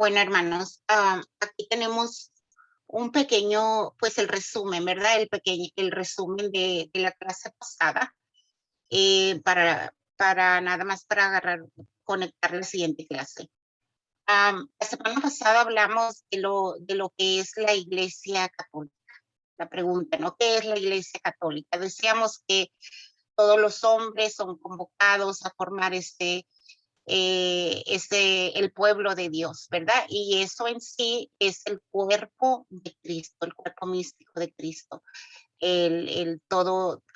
Bueno, hermanos, aquí tenemos un pequeño, pues el resumen, ¿verdad? El resumen de la clase pasada, para nada más para conectar la siguiente clase. La semana pasada hablamos de lo que es la Iglesia Católica. La pregunta, ¿no? ¿Qué es la Iglesia Católica? Decíamos que todos los hombres son convocados a formar el pueblo de Dios, ¿verdad? Y eso en sí es el cuerpo de Cristo, el cuerpo místico de Cristo,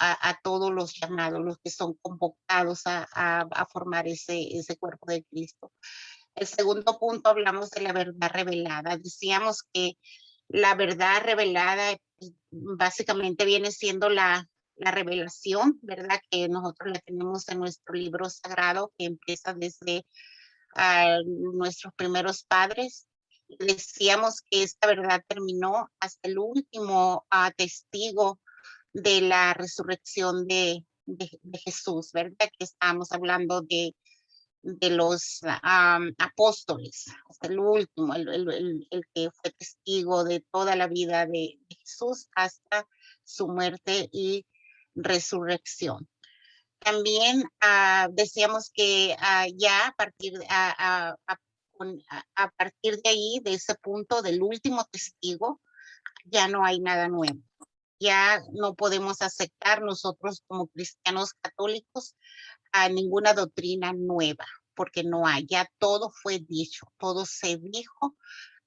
a todos los llamados, los que son convocados a formar ese cuerpo de Cristo. El segundo punto, hablamos de la verdad revelada. Decíamos que la verdad revelada básicamente viene siendo la revelación, ¿verdad? Que nosotros la tenemos en nuestro libro sagrado, que empieza desde nuestros primeros padres. Decíamos que esta verdad terminó hasta el último testigo de la resurrección de Jesús, ¿verdad? Que estábamos hablando de los apóstoles, hasta el último, el que fue testigo de toda la vida de Jesús hasta su muerte y resurrección. También decíamos que ya a partir de ahí, de ese punto del último testigo, ya no hay nada nuevo. Ya no podemos aceptar nosotros como cristianos católicos a ninguna doctrina nueva, porque no hay, ya todo fue dicho, todo se dijo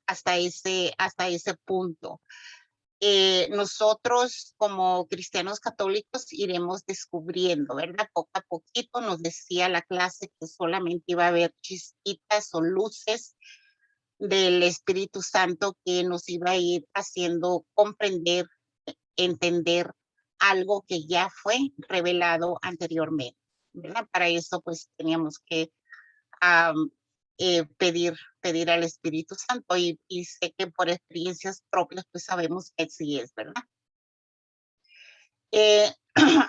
hasta ese punto. Nosotros como cristianos católicos iremos descubriendo, ¿verdad? Poco a poquito nos decía la clase que solamente iba a haber chispitas o luces del Espíritu Santo que nos iba a ir haciendo comprender, entender algo que ya fue revelado anteriormente, ¿verdad? Para eso pues teníamos que um, pedir al Espíritu Santo y sé que por experiencias propias pues sabemos que sí es, ¿verdad? Eh,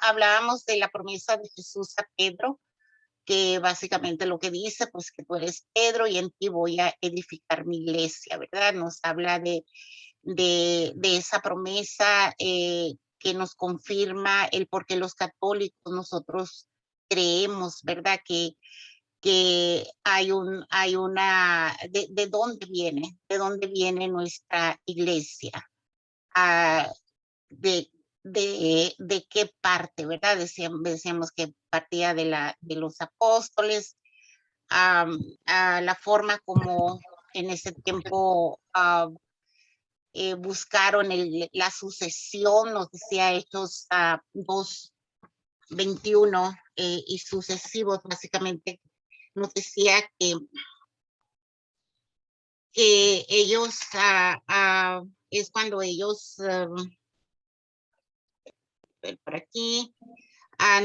hablábamos de la promesa de Jesús a Pedro, que básicamente lo que dice, pues que tú eres Pedro y en ti voy a edificar mi iglesia, ¿verdad? Nos habla de esa promesa que nos confirma el por qué los católicos nosotros creemos, ¿verdad? Que de dónde viene nuestra iglesia, ah, de, de qué parte, ¿verdad? Decíamos que partía de los apóstoles, a la forma como en ese tiempo buscaron la sucesión, nos decía Hechos 2:21 y sucesivos, básicamente nos decía que ellos, es cuando ellos, por aquí,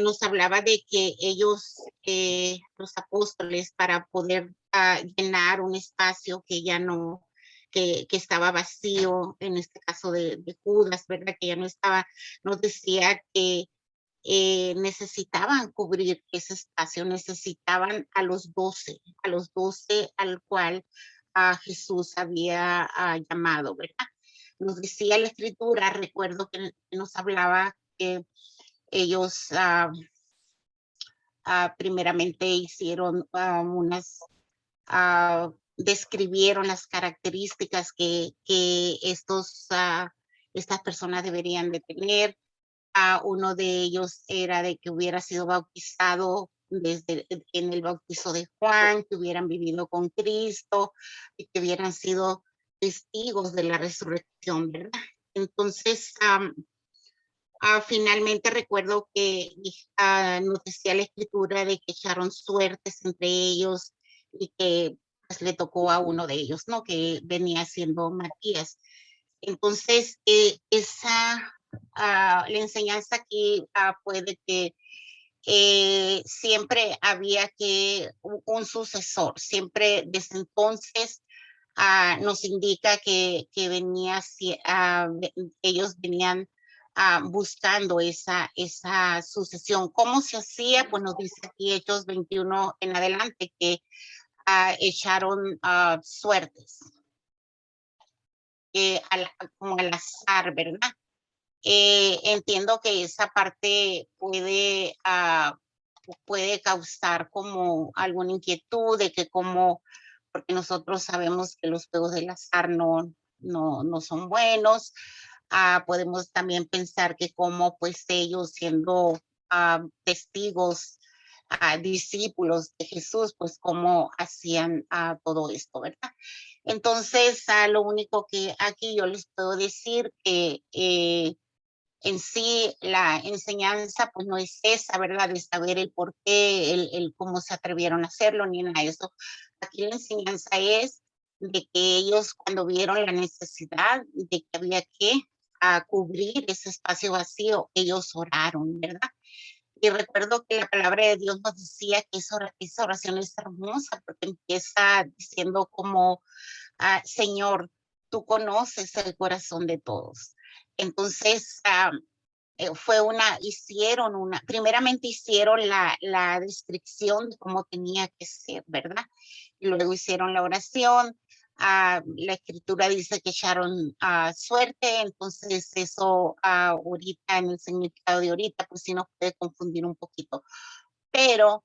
nos hablaba de que ellos, los apóstoles, para poder llenar un espacio que ya no, que estaba vacío, en este caso de Judas, ¿verdad? Que ya no estaba, nos decía que necesitaban cubrir ese espacio, necesitaban a los 12 al cual Jesús había llamado, ¿verdad? Nos decía la escritura, recuerdo que nos hablaba que ellos primeramente hicieron describieron las características que estas personas deberían de tener. Uno de ellos era de que hubiera sido bautizado en el bautizo de Juan, que hubieran vivido con Cristo y que hubieran sido testigos de la resurrección, ¿verdad? Entonces, finalmente recuerdo que nos decía la escritura de que echaron suertes entre ellos y que pues, le tocó a uno de ellos, ¿no? Que venía siendo Matías. Entonces, la enseñanza aquí fue de que siempre había un sucesor, siempre desde entonces nos indica que ellos venían buscando esa sucesión. ¿Cómo se hacía? Pues nos dice aquí Hechos 21 en adelante que echaron suertes, como al azar, ¿verdad? Entiendo que esa parte puede causar como alguna inquietud de que como, porque nosotros sabemos que los juegos del azar no son buenos. Podemos también pensar que como pues ellos siendo testigos, discípulos de Jesús, pues cómo hacían todo esto, ¿verdad? Entonces, lo único que aquí yo les puedo decir que en sí la enseñanza pues no es esa, ¿verdad? De saber el por qué, el cómo se atrevieron a hacerlo, ni nada de eso. Aquí la enseñanza es de que ellos cuando vieron la necesidad de que había que cubrir ese espacio vacío, ellos oraron, ¿verdad? Y recuerdo que la palabra de Dios nos decía que esa oración es hermosa porque empieza diciendo como, Señor, tú conoces el corazón de todos. Entonces, primeramente hicieron la descripción de cómo tenía que ser, ¿verdad? Y luego hicieron la oración. La escritura dice que echaron suerte, entonces eso ahorita en el significado de ahorita, pues sí nos puede confundir un poquito, pero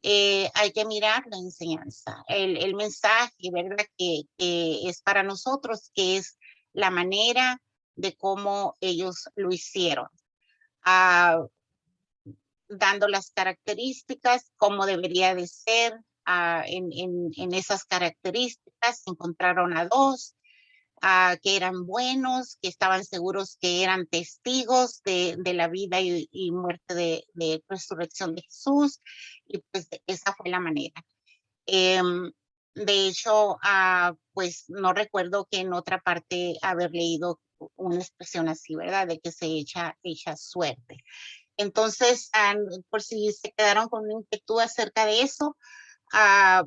hay que mirar la enseñanza, el mensaje, ¿verdad? Que es para nosotros, que es la manera de cómo ellos lo hicieron. ah, Dando las características, cómo debería de ser. En esas características encontraron a dos que eran buenos, que estaban seguros que eran testigos de la vida y muerte de resurrección de Jesús, y pues esa fue la manera. De hecho, pues no recuerdo que en otra parte haber leído una expresión así, ¿verdad? De que se echa suerte. Entonces, por si se quedaron con una inquietud acerca de eso,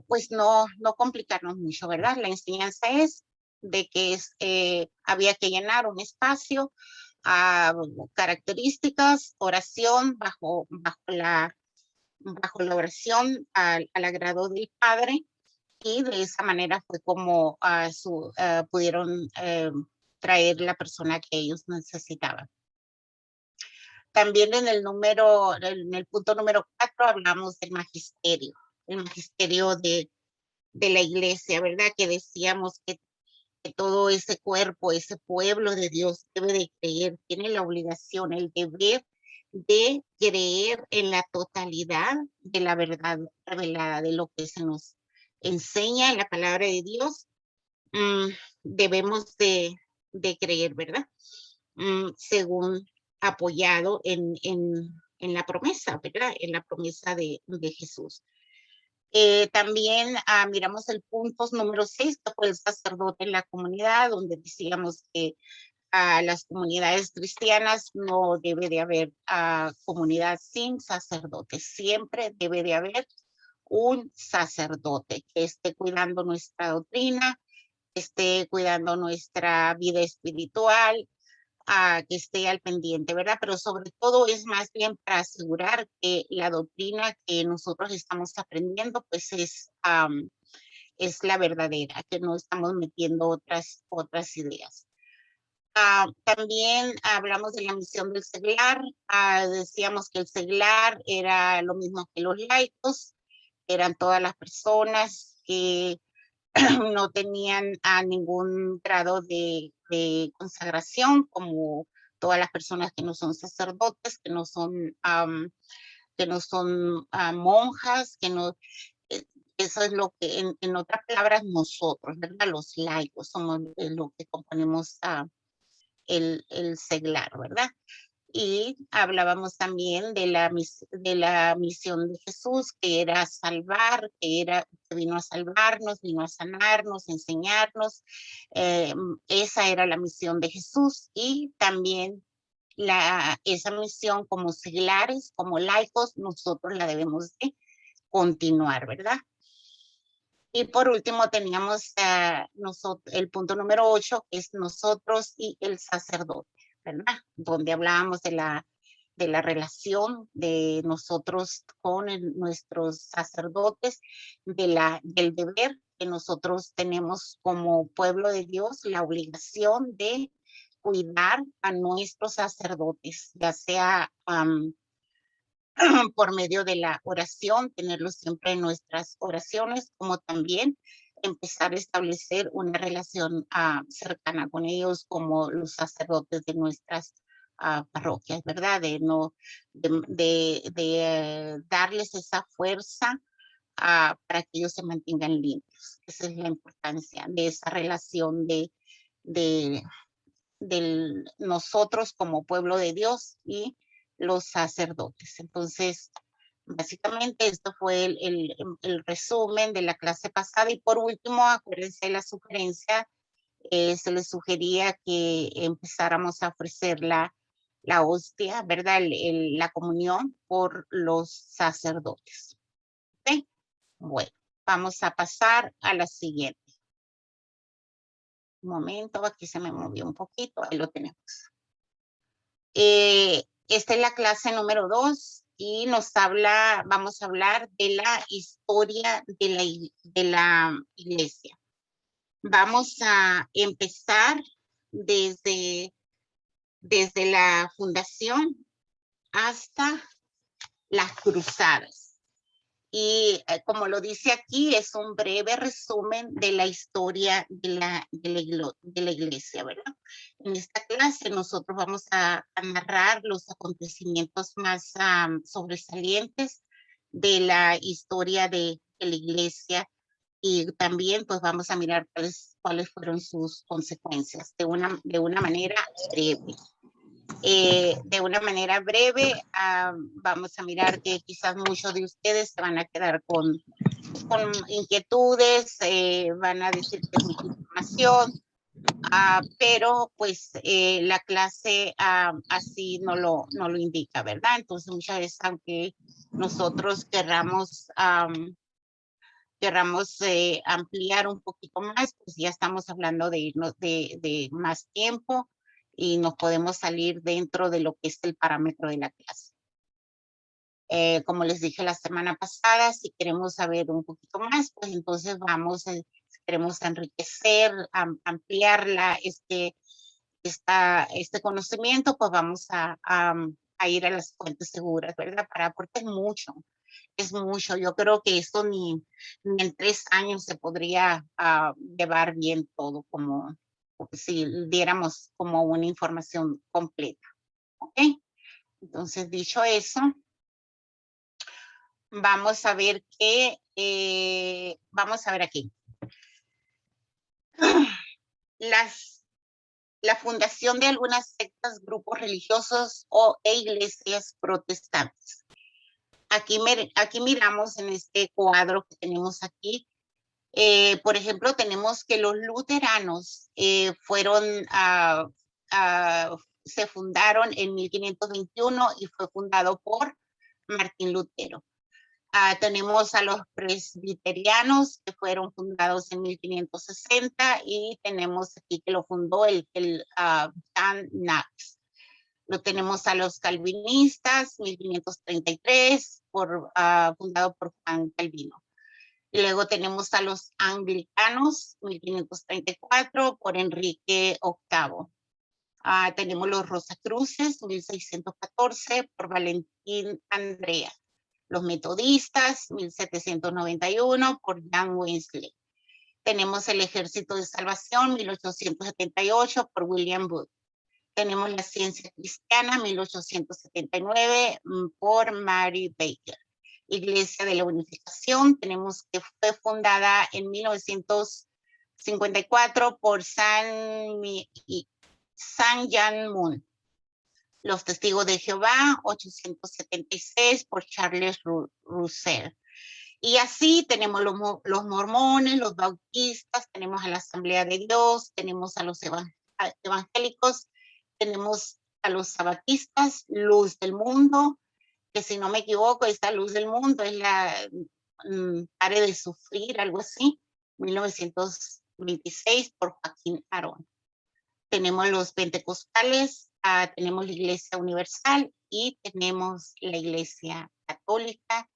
pues no complicarnos mucho, ¿verdad? La enseñanza es de que había que llenar un espacio, características, oración bajo la oración al agrado del Padre, y de esa manera fue como pudieron traer la persona que ellos necesitaban. También en el punto número 4 hablamos del magisterio, el magisterio de la iglesia, ¿verdad? Que decíamos que todo ese cuerpo, ese pueblo de Dios debe de creer, tiene la obligación, el deber de creer en la totalidad de la verdad revelada, de lo que se nos enseña en la palabra de Dios. mm, Debemos de creer, ¿verdad? Según apoyado en la promesa, ¿verdad? En la promesa de Jesús. También miramos el punto número 6, que fue el sacerdote en la comunidad, donde decíamos que a las comunidades cristianas no debe de haber comunidad sin sacerdote. Siempre debe de haber un sacerdote que esté cuidando nuestra doctrina, que esté cuidando nuestra vida espiritual, que esté al pendiente, ¿verdad? Pero sobre todo es más bien para asegurar que la doctrina que nosotros estamos aprendiendo, pues es la verdadera, que no estamos metiendo otras ideas. También hablamos de la misión del seglar. Decíamos que el seglar era lo mismo que los laicos, eran todas las personas que no tenían ningún grado de consagración, como todas las personas que no son sacerdotes, que no son monjas, que no, eh, eso es lo que, en otras palabras, nosotros, ¿verdad? Los laicos somos lo que componemos el seglar, ¿verdad? Y hablábamos también de la misión de Jesús, que era salvar, que vino a salvarnos, vino a sanarnos, enseñarnos. Esa era la misión de Jesús, y también esa misión como seglares, como laicos, nosotros la debemos de continuar, ¿verdad? Y por último teníamos el punto número 8, que es nosotros y el sacerdote, ¿verdad? Donde hablábamos de de la relación de nosotros con nuestros sacerdotes, del deber que nosotros tenemos como pueblo de Dios, la obligación de cuidar a nuestros sacerdotes, ya sea por medio de la oración, tenerlos siempre en nuestras oraciones, como también empezar a establecer una relación cercana con ellos como los sacerdotes de nuestras parroquias, ¿verdad? De darles esa fuerza para que ellos se mantengan limpios. Esa es la importancia de esa relación de nosotros como pueblo de Dios y los sacerdotes. Entonces, básicamente esto fue el resumen de la clase pasada. Y por último, acuérdense de la sugerencia, se les sugería que empezáramos a ofrecer la hostia, ¿verdad? La comunión por los sacerdotes. ¿Ok? Bueno, vamos a pasar a la siguiente. Un momento, aquí se me movió un poquito, ahí lo tenemos. Esta es la clase número 2 y vamos a hablar de la historia de la iglesia. Vamos a empezar desde la fundación hasta las cruzadas. Y como lo dice aquí, es un breve resumen de la historia de la iglesia, ¿verdad? En esta clase nosotros vamos a narrar los acontecimientos más sobresalientes de la historia de la iglesia y también pues vamos a mirar cuáles fueron sus consecuencias de una manera breve. De una manera breve, vamos a mirar que quizás muchos de ustedes se van a quedar con inquietudes, van a decir que es mucha información, pero pues la clase así no lo indica, ¿verdad? Entonces muchas veces aunque nosotros querramos ampliar un poquito más, pues ya estamos hablando de irnos de más tiempo y nos podemos salir dentro de lo que es el parámetro de la clase. Como les dije la semana pasada, si queremos saber un poquito más, pues entonces si queremos enriquecer, ampliar este conocimiento, pues vamos a ir a las fuentes seguras, ¿verdad? Porque es mucho. Yo creo que esto ni en 3 años se podría llevar bien todo, como si diéramos como una información completa. ¿Ok? Entonces, dicho eso, vamos a ver vamos a ver aquí. La fundación de algunas sectas, grupos religiosos e iglesias protestantes. Aquí miramos en este cuadro que tenemos aquí, por ejemplo, tenemos que los luteranos se fundaron en 1521 y fue fundado por Martín Lutero. Tenemos a los presbiterianos que fueron fundados en 1560 y tenemos aquí que lo fundó John Knox. Lo tenemos a los calvinistas, 1533, fundado por Juan Calvino. Y luego tenemos a los anglicanos, 1534, por Enrique VIII. Tenemos los Rosacruces, 1614, por Valentín Andrea. Los metodistas, 1791, por John Wesley. Tenemos el Ejército de Salvación, 1878, por William Booth. Tenemos la Ciencia Cristiana, 1879, por Mary Baker. Iglesia de la Unificación, tenemos que fue fundada en 1954 por San Jan Moon. Los Testigos de Jehová, 876, por Charles Russell. Y así tenemos los mormones, los bautistas, tenemos a la Asamblea de Dios, tenemos a los evangélicos, tenemos a los sabatistas, Luz del Mundo, que si no me equivoco, esta Luz del Mundo es la Pare de Sufrir, algo así, 1926, por Joaquín Arón. Tenemos los pentecostales, tenemos la Iglesia Universal y tenemos la Iglesia Católica,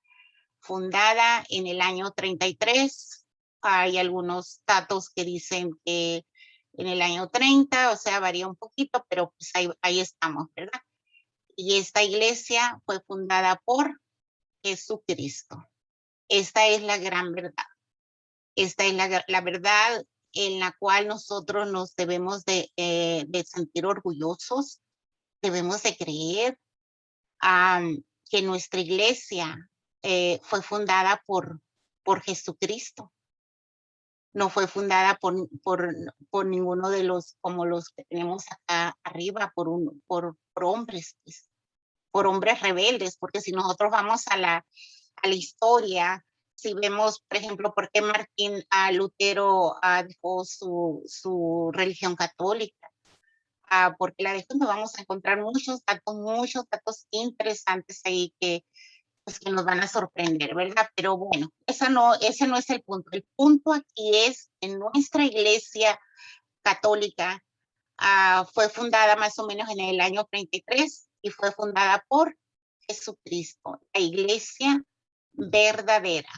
fundada en el año 33. Hay algunos datos que dicen que en el año 30, o sea, varía un poquito, pero pues ahí estamos, ¿verdad? Y esta iglesia fue fundada por Jesucristo. Esta es la gran verdad. Esta es la verdad en la cual nosotros nos debemos de sentir orgullosos, debemos de creer que nuestra iglesia fue fundada por Jesucristo. No fue fundada por ninguno de los, como los que tenemos acá arriba, por hombres, pues, por hombres rebeldes, porque si nosotros vamos a la historia, si vemos, por ejemplo, por qué Martín Lutero dejó su religión católica, porque la dejó, nos vamos a encontrar muchos datos interesantes ahí pues, que nos van a sorprender, ¿verdad? Pero bueno, ese no es el punto. El punto aquí es que nuestra iglesia católica fue fundada más o menos en el año 33 y fue fundada por Jesucristo, la iglesia verdadera.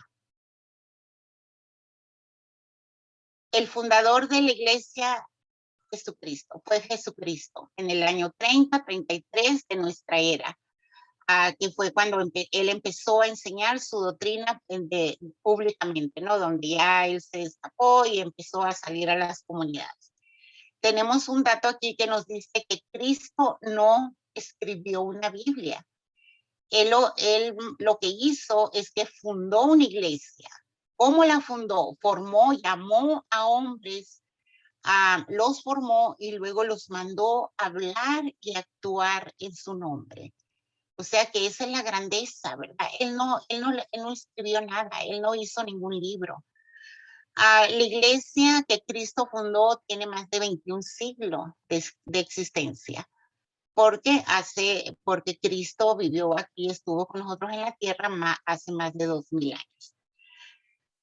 El fundador de la iglesia fue Jesucristo en el año 33 de nuestra era, que fue cuando él empezó a enseñar su doctrina públicamente, ¿no? Donde ya él se destacó y empezó a salir a las comunidades. Tenemos un dato aquí que nos dice que Cristo no escribió una Biblia. Él lo que hizo es que fundó una iglesia. ¿Cómo la fundó? Llamó a hombres, los formó y luego los mandó a hablar y actuar en su nombre. O sea que esa es la grandeza, ¿verdad? Él no escribió nada, él no hizo ningún libro. La iglesia que Cristo fundó tiene más de 21 siglos de existencia, porque Cristo vivió aquí, estuvo con nosotros en la tierra hace más de 2000 años.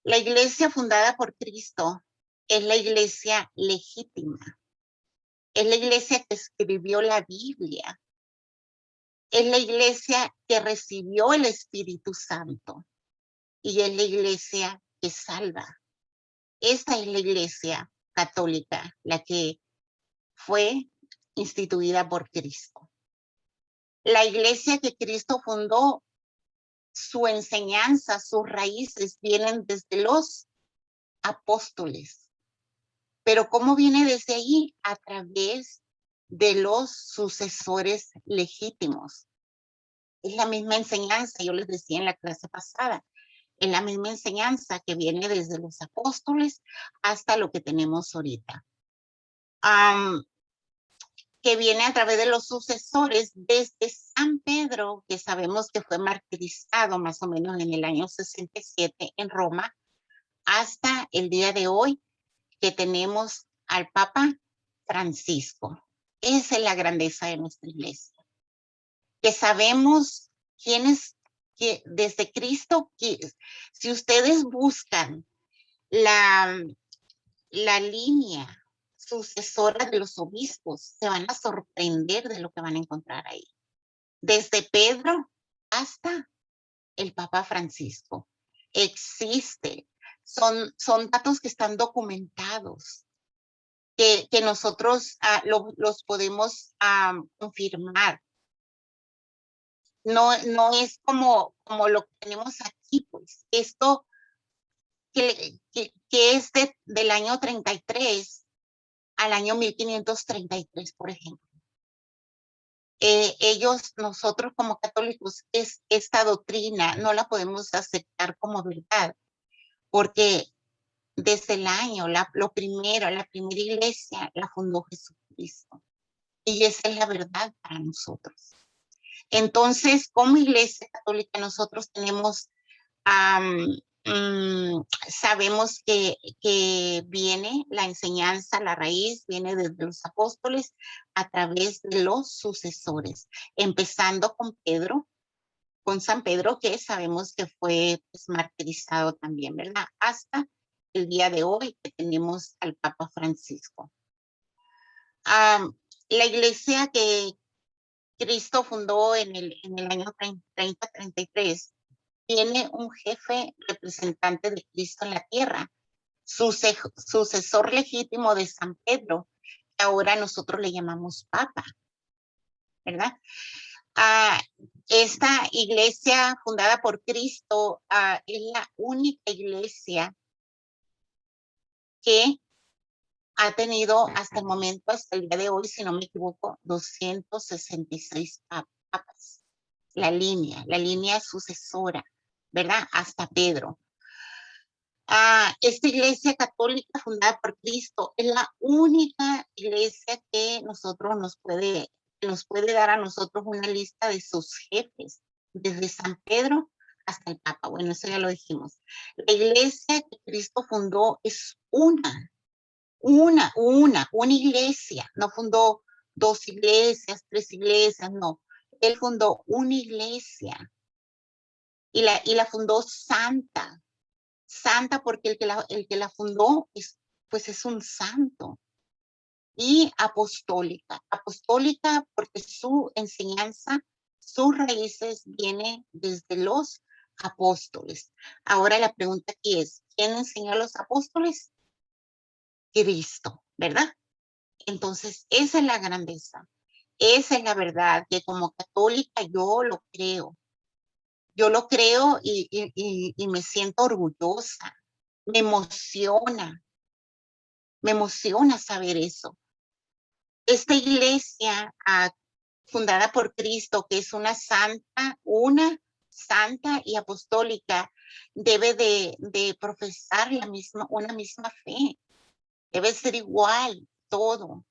La iglesia fundada por Cristo es la iglesia legítima, es la iglesia que escribió la Biblia, es la iglesia que recibió el Espíritu Santo y es la iglesia que salva. Esta es la iglesia católica, la que fue instituida por Cristo. La iglesia que Cristo fundó, su enseñanza, sus raíces vienen desde los apóstoles. Pero ¿cómo viene desde ahí? A través de los sucesores legítimos. Es la misma enseñanza, yo les decía en la clase pasada, es la misma enseñanza que viene desde los apóstoles hasta lo que tenemos ahorita. Que viene a través de los sucesores desde San Pedro, que sabemos que fue martirizado más o menos en el año 67 en Roma, hasta el día de hoy que tenemos al Papa Francisco. Esa es la grandeza de nuestra iglesia. Que sabemos quiénes, que desde Cristo, si ustedes buscan la línea sucesora de los obispos, se van a sorprender de lo que van a encontrar ahí. Desde Pedro hasta el Papa Francisco. Existe. Son datos que están documentados, que nosotros los podemos confirmar. No es como lo que tenemos aquí, pues. Esto que es del año 33 al año 1533, por ejemplo. Nosotros como católicos, esta doctrina no la podemos aceptar como verdad, porque desde el año, la primera iglesia la fundó Jesucristo. Y esa es la verdad para nosotros. Entonces, como iglesia católica, nosotros tenemos, sabemos que viene la enseñanza, la raíz, viene desde los apóstoles a través de los sucesores, empezando con San Pedro, que sabemos que fue pues, martirizado también, ¿verdad? Hasta el día de hoy que tenemos al Papa Francisco. La iglesia que Cristo fundó en el año 30-33 tiene un jefe representante de Cristo en la tierra, sucesor legítimo de San Pedro, que ahora nosotros le llamamos Papa, ¿verdad? Esta iglesia fundada por Cristo es la única iglesia que ha tenido hasta el momento, hasta el día de hoy, si no me equivoco, 266 papas. La línea sucesora, ¿verdad? Hasta Pedro. Esta iglesia católica fundada por Cristo es la única iglesia que nos puede dar a nosotros una lista de sus jefes, desde San Pedro hasta el Papa. Bueno, eso ya lo dijimos. La iglesia que Cristo fundó es una iglesia. No fundó 2 iglesias, 3 iglesias, no. Él fundó una iglesia y la fundó santa porque el que la fundó pues es un santo. Y apostólica porque su enseñanza, sus raíces viene desde los apóstoles. Ahora la pregunta aquí es, ¿quién enseñó a los apóstoles? Cristo, ¿verdad? Entonces, esa es la grandeza, esa es la verdad, que como católica yo lo creo. Yo lo creo y me siento orgullosa, me emociona saber eso. Esta iglesia fundada por Cristo, que es una santa y apostólica, debe de profesar una misma fe, debe ser igual todo.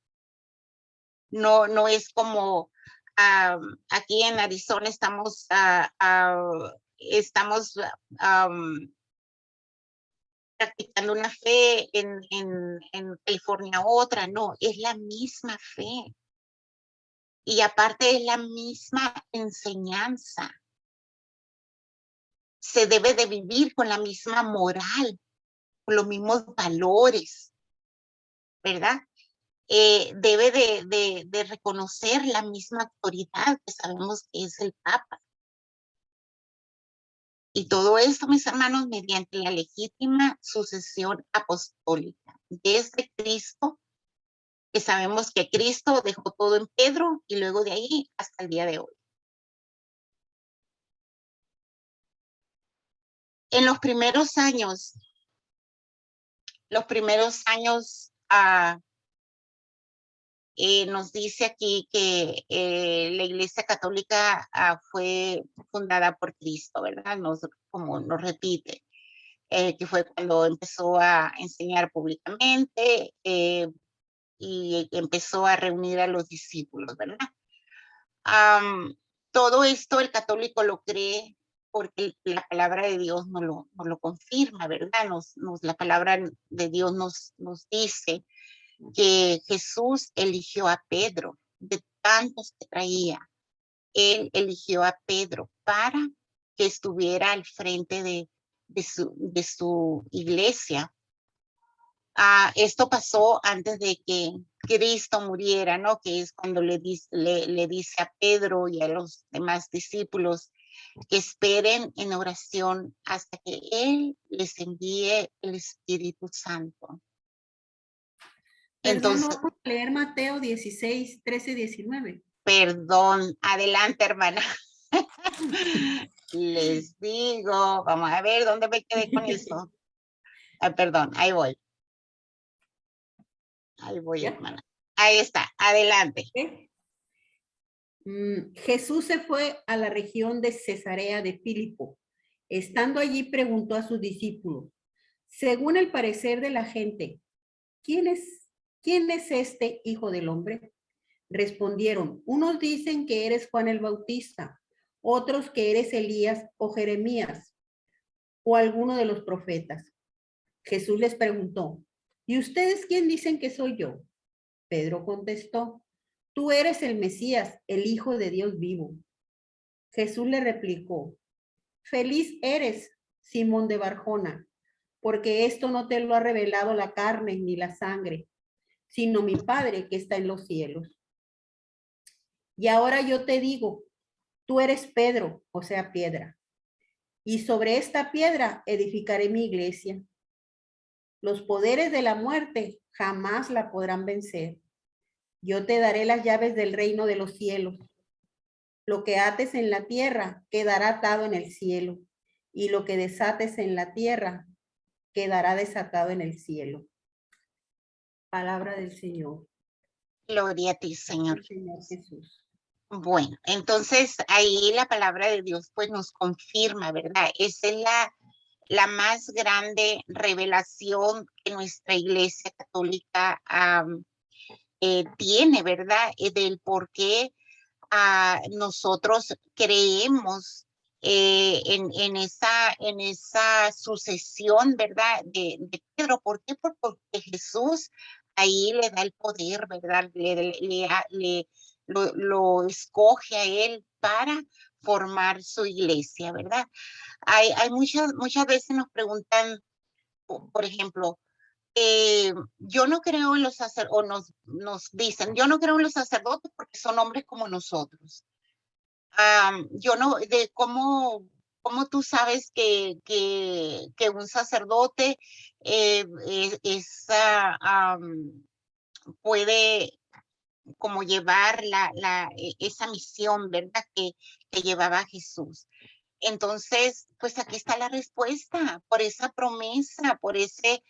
No es como aquí en Arizona estamos practicando una fe, en California otra, no, es la misma fe. Y aparte es la misma enseñanza. Se debe de vivir con la misma moral, con los mismos valores, ¿verdad? Debe de reconocer la misma autoridad que sabemos que es el Papa. Y todo esto, mis hermanos, mediante la legítima sucesión apostólica. Desde Cristo, que sabemos que Cristo dejó todo en Pedro y luego de ahí hasta el día de hoy. En los primeros años nos dice aquí que la Iglesia Católica fue fundada por Cristo, ¿verdad? Como nos repite, que fue cuando empezó a enseñar públicamente y empezó a reunir a los discípulos, ¿verdad? Todo esto el católico lo cree porque la palabra de Dios nos lo confirma, ¿verdad? La palabra de Dios nos dice que Jesús eligió a Pedro, de tantos que traía. Él eligió a Pedro para que estuviera al frente de su iglesia. Esto pasó antes de que Cristo muriera, ¿no? Que es cuando le dice a Pedro y a los demás discípulos que esperen en oración hasta que Él les envíe el Espíritu Santo. Perdón, entonces, vamos a leer Mateo 16, 13, 19. Perdón, adelante, hermana. Les digo, vamos a ver dónde me quedé con eso. Perdón, ahí voy. Ahí voy, ¿ya? Hermana. Ahí está, adelante. ¿Okay? Jesús se fue a la región de Cesarea de Filipo. Estando allí preguntó a sus discípulos, según el parecer de la gente, ¿quién es este hijo del hombre? Respondieron, unos dicen que eres Juan el Bautista, otros que eres Elías o Jeremías o alguno de los profetas. Jesús les preguntó, ¿y ustedes quién dicen que soy yo? Pedro contestó, tú eres el Mesías, el Hijo de Dios vivo. Jesús le replicó, feliz eres, Simón de Barjona, porque esto no te lo ha revelado la carne ni la sangre, sino mi Padre que está en los cielos. Y ahora yo te digo, tú eres Pedro, o sea, piedra. Y sobre esta piedra edificaré mi iglesia. Los poderes de la muerte jamás la podrán vencer. Yo te daré las llaves del reino de los cielos. Lo que ates en la tierra quedará atado en el cielo, y lo que desates en la tierra quedará desatado en el cielo. Palabra del Señor. Gloria a ti, Señor. El Señor Jesús. Bueno, entonces ahí la palabra de Dios pues nos confirma, ¿verdad? Esa es la más grande revelación que nuestra Iglesia Católica tiene, ¿verdad? Del por qué nosotros creemos en esa sucesión, ¿verdad? De Pedro. ¿Por qué? Porque Jesús ahí le da el poder, ¿verdad? Lo escoge a él para formar su iglesia, ¿verdad? Hay muchas veces nos preguntan, por ejemplo, yo no creo en los sacerdotes, o nos dicen, yo no creo en los sacerdotes porque son hombres como nosotros. Yo no, de cómo tú sabes que un sacerdote puede como llevar esa misión, ¿verdad? Que llevaba Jesús. Entonces, pues aquí está la respuesta, por esa promesa, por ese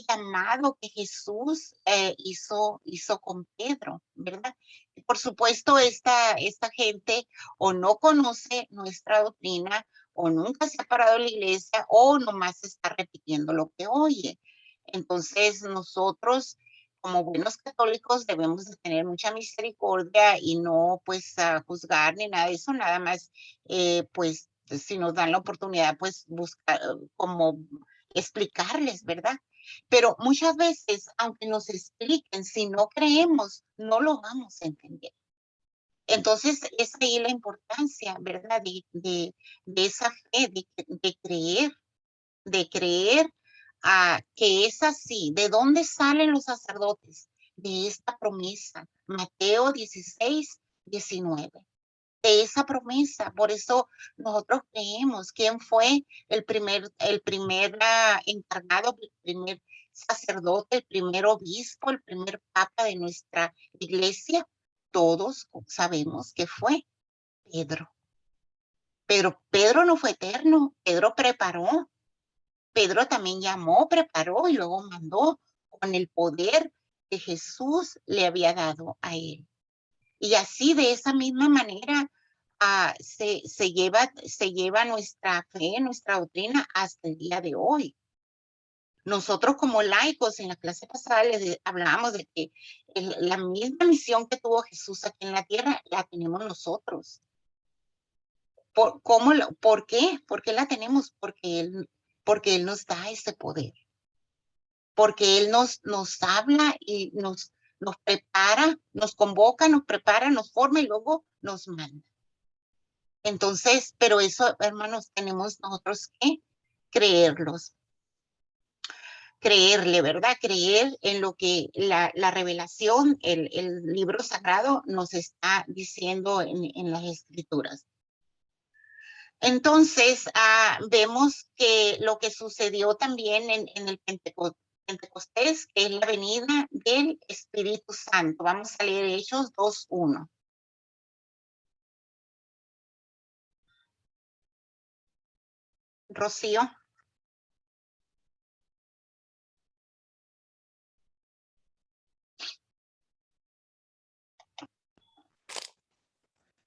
llamado que Jesús hizo con Pedro, ¿verdad? Y por supuesto, esta gente o no conoce nuestra doctrina, o nunca se ha parado en la iglesia, o nomás está repitiendo lo que oye. Entonces, nosotros como buenos católicos debemos de tener mucha misericordia y no pues juzgar ni nada de eso, nada más pues si nos dan la oportunidad pues buscar como explicarles, ¿verdad? Pero muchas veces, aunque nos expliquen, si no creemos, no lo vamos a entender. Entonces, es ahí la importancia, ¿verdad? De esa fe, de creer que es así. ¿De dónde salen los sacerdotes? De esta promesa. Mateo 16, 19. De esa promesa. Por eso nosotros creemos quién fue el primer encargado, el primer sacerdote, el primer obispo, el primer papa de nuestra iglesia. Todos sabemos que fue Pedro. Pero Pedro no fue eterno. Pedro preparó. Pedro también llamó, preparó y luego mandó con el poder que Jesús le había dado a él. Y así de esa misma manera se lleva nuestra fe, nuestra doctrina hasta el día de hoy. Nosotros como laicos, en la clase pasada les hablábamos de que la misma misión que tuvo Jesús aquí en la tierra, la tenemos nosotros. ¿Por qué? ¿Por qué la tenemos? Porque Él nos da ese poder. Porque Él nos habla y nos prepara, nos convoca, nos prepara, nos forma y luego nos manda. Entonces, pero eso, hermanos, tenemos nosotros que creerle, ¿verdad? Creer en lo que la revelación, el libro sagrado nos está diciendo en las escrituras. Entonces, vemos que lo que sucedió también en el Pentecostés, que es la venida del Espíritu Santo. Vamos a leer Hechos 2:1. Rocío.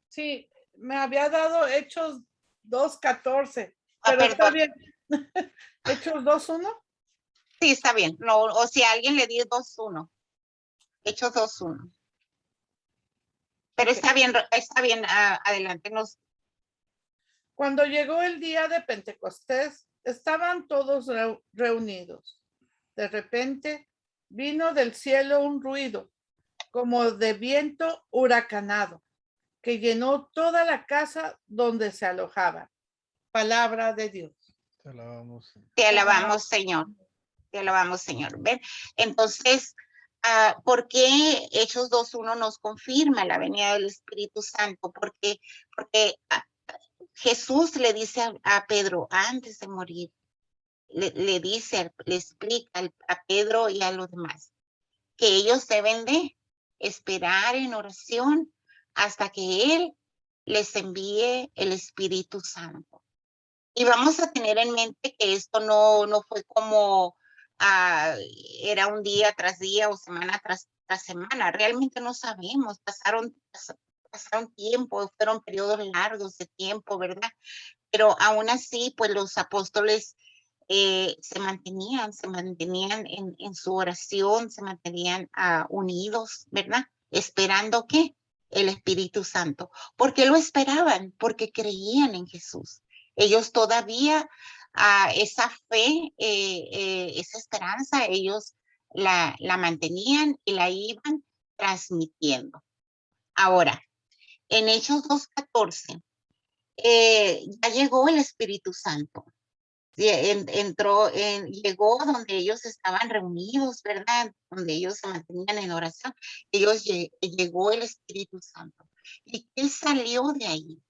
Sí, me había dado Hechos 2:14, pero está Perdón. bien. Hechos 2:1. Sí, está bien. No, o si alguien le dio 2:1. Hechos 2:1. Pero Okay. está bien, adelántenos. Cuando llegó el día de Pentecostés, estaban todos reunidos. De repente vino del cielo un ruido, como de viento huracanado, que llenó toda la casa donde se alojaban. Palabra de Dios. Te alabamos, Señor. Te alabamos, Señor. Te alabamos, Señor. ¿Ven? Entonces, ¿Por qué Hechos 2:1 nos confirma la venida del Espíritu Santo? Porque Jesús le dice a Pedro antes de morir, le dice, le explica a Pedro y a los demás que ellos deben de esperar en oración hasta que Él les envíe el Espíritu Santo. Y vamos a tener en mente que esto no fue como era un día tras día o semana tras semana. Realmente no sabemos, pasaron tiempo, fueron periodos largos de tiempo, ¿verdad? Pero aún así, pues los apóstoles se mantenían en su oración, se mantenían unidos, ¿verdad? Esperando ¿qué? El Espíritu Santo. ¿Por qué lo esperaban? Porque creían en Jesús. Ellos todavía esa fe, esa esperanza, ellos la mantenían y la iban transmitiendo. Ahora, en Hechos 2:14, ya llegó el Espíritu Santo. Llegó donde ellos estaban reunidos, ¿verdad? Donde ellos se mantenían en oración. Llegó el Espíritu Santo. ¿Y qué salió de ahí?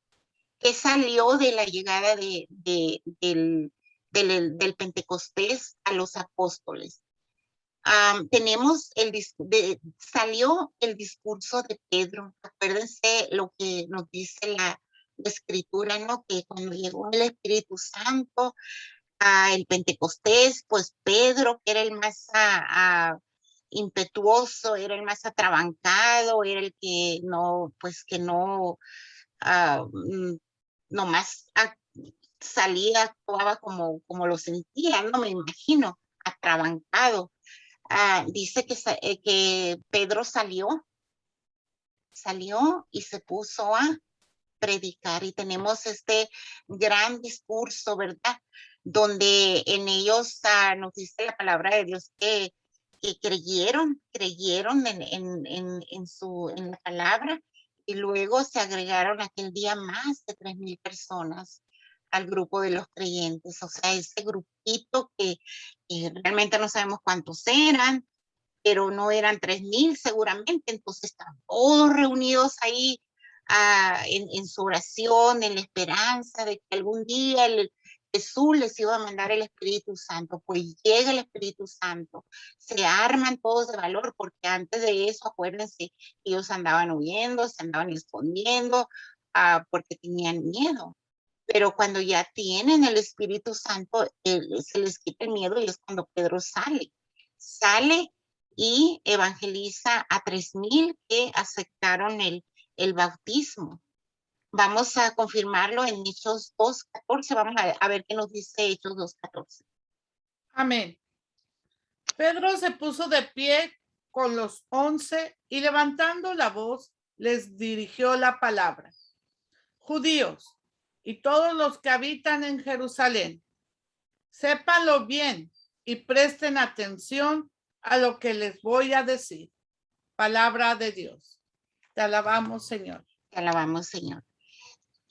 ¿Qué salió de la llegada del Pentecostés a los apóstoles? Salió el discurso de Pedro. Acuérdense lo que nos dice la Escritura, ¿no? Que cuando llegó el Espíritu Santo, el Pentecostés, pues Pedro, que era el más impetuoso, era el más atrabancado, era el que no, pues que no, nomás salía, actuaba como lo sentía, no me imagino, atrabancado. Dice que Pedro salió y se puso a predicar y tenemos este gran discurso, ¿verdad? Donde en ellos nos dice la palabra de Dios que creyeron en la palabra y luego se agregaron aquel día más de 3,000 personas al grupo de los creyentes, o sea, ese grupito que realmente no sabemos cuántos eran, pero no eran 3,000 seguramente, entonces estaban todos reunidos ahí en su oración, en la esperanza de que algún día Jesús les iba a mandar el Espíritu Santo. Pues llega el Espíritu Santo, se arman todos de valor, porque antes de eso, acuérdense, ellos andaban huyendo, se andaban escondiendo, porque tenían miedo. Pero cuando ya tienen el Espíritu Santo, se les quita el miedo y es cuando Pedro sale y evangeliza a 3,000 que aceptaron el bautismo. Vamos a confirmarlo en Hechos 2:14. Vamos a ver qué nos dice Hechos 2:14. Amén. Pedro se puso de pie con los 11 y levantando la voz les dirigió la palabra. Judíos y todos los que habitan en Jerusalén, sépanlo bien y presten atención a lo que les voy a decir. Palabra de Dios. Te alabamos, Señor. Te alabamos, Señor.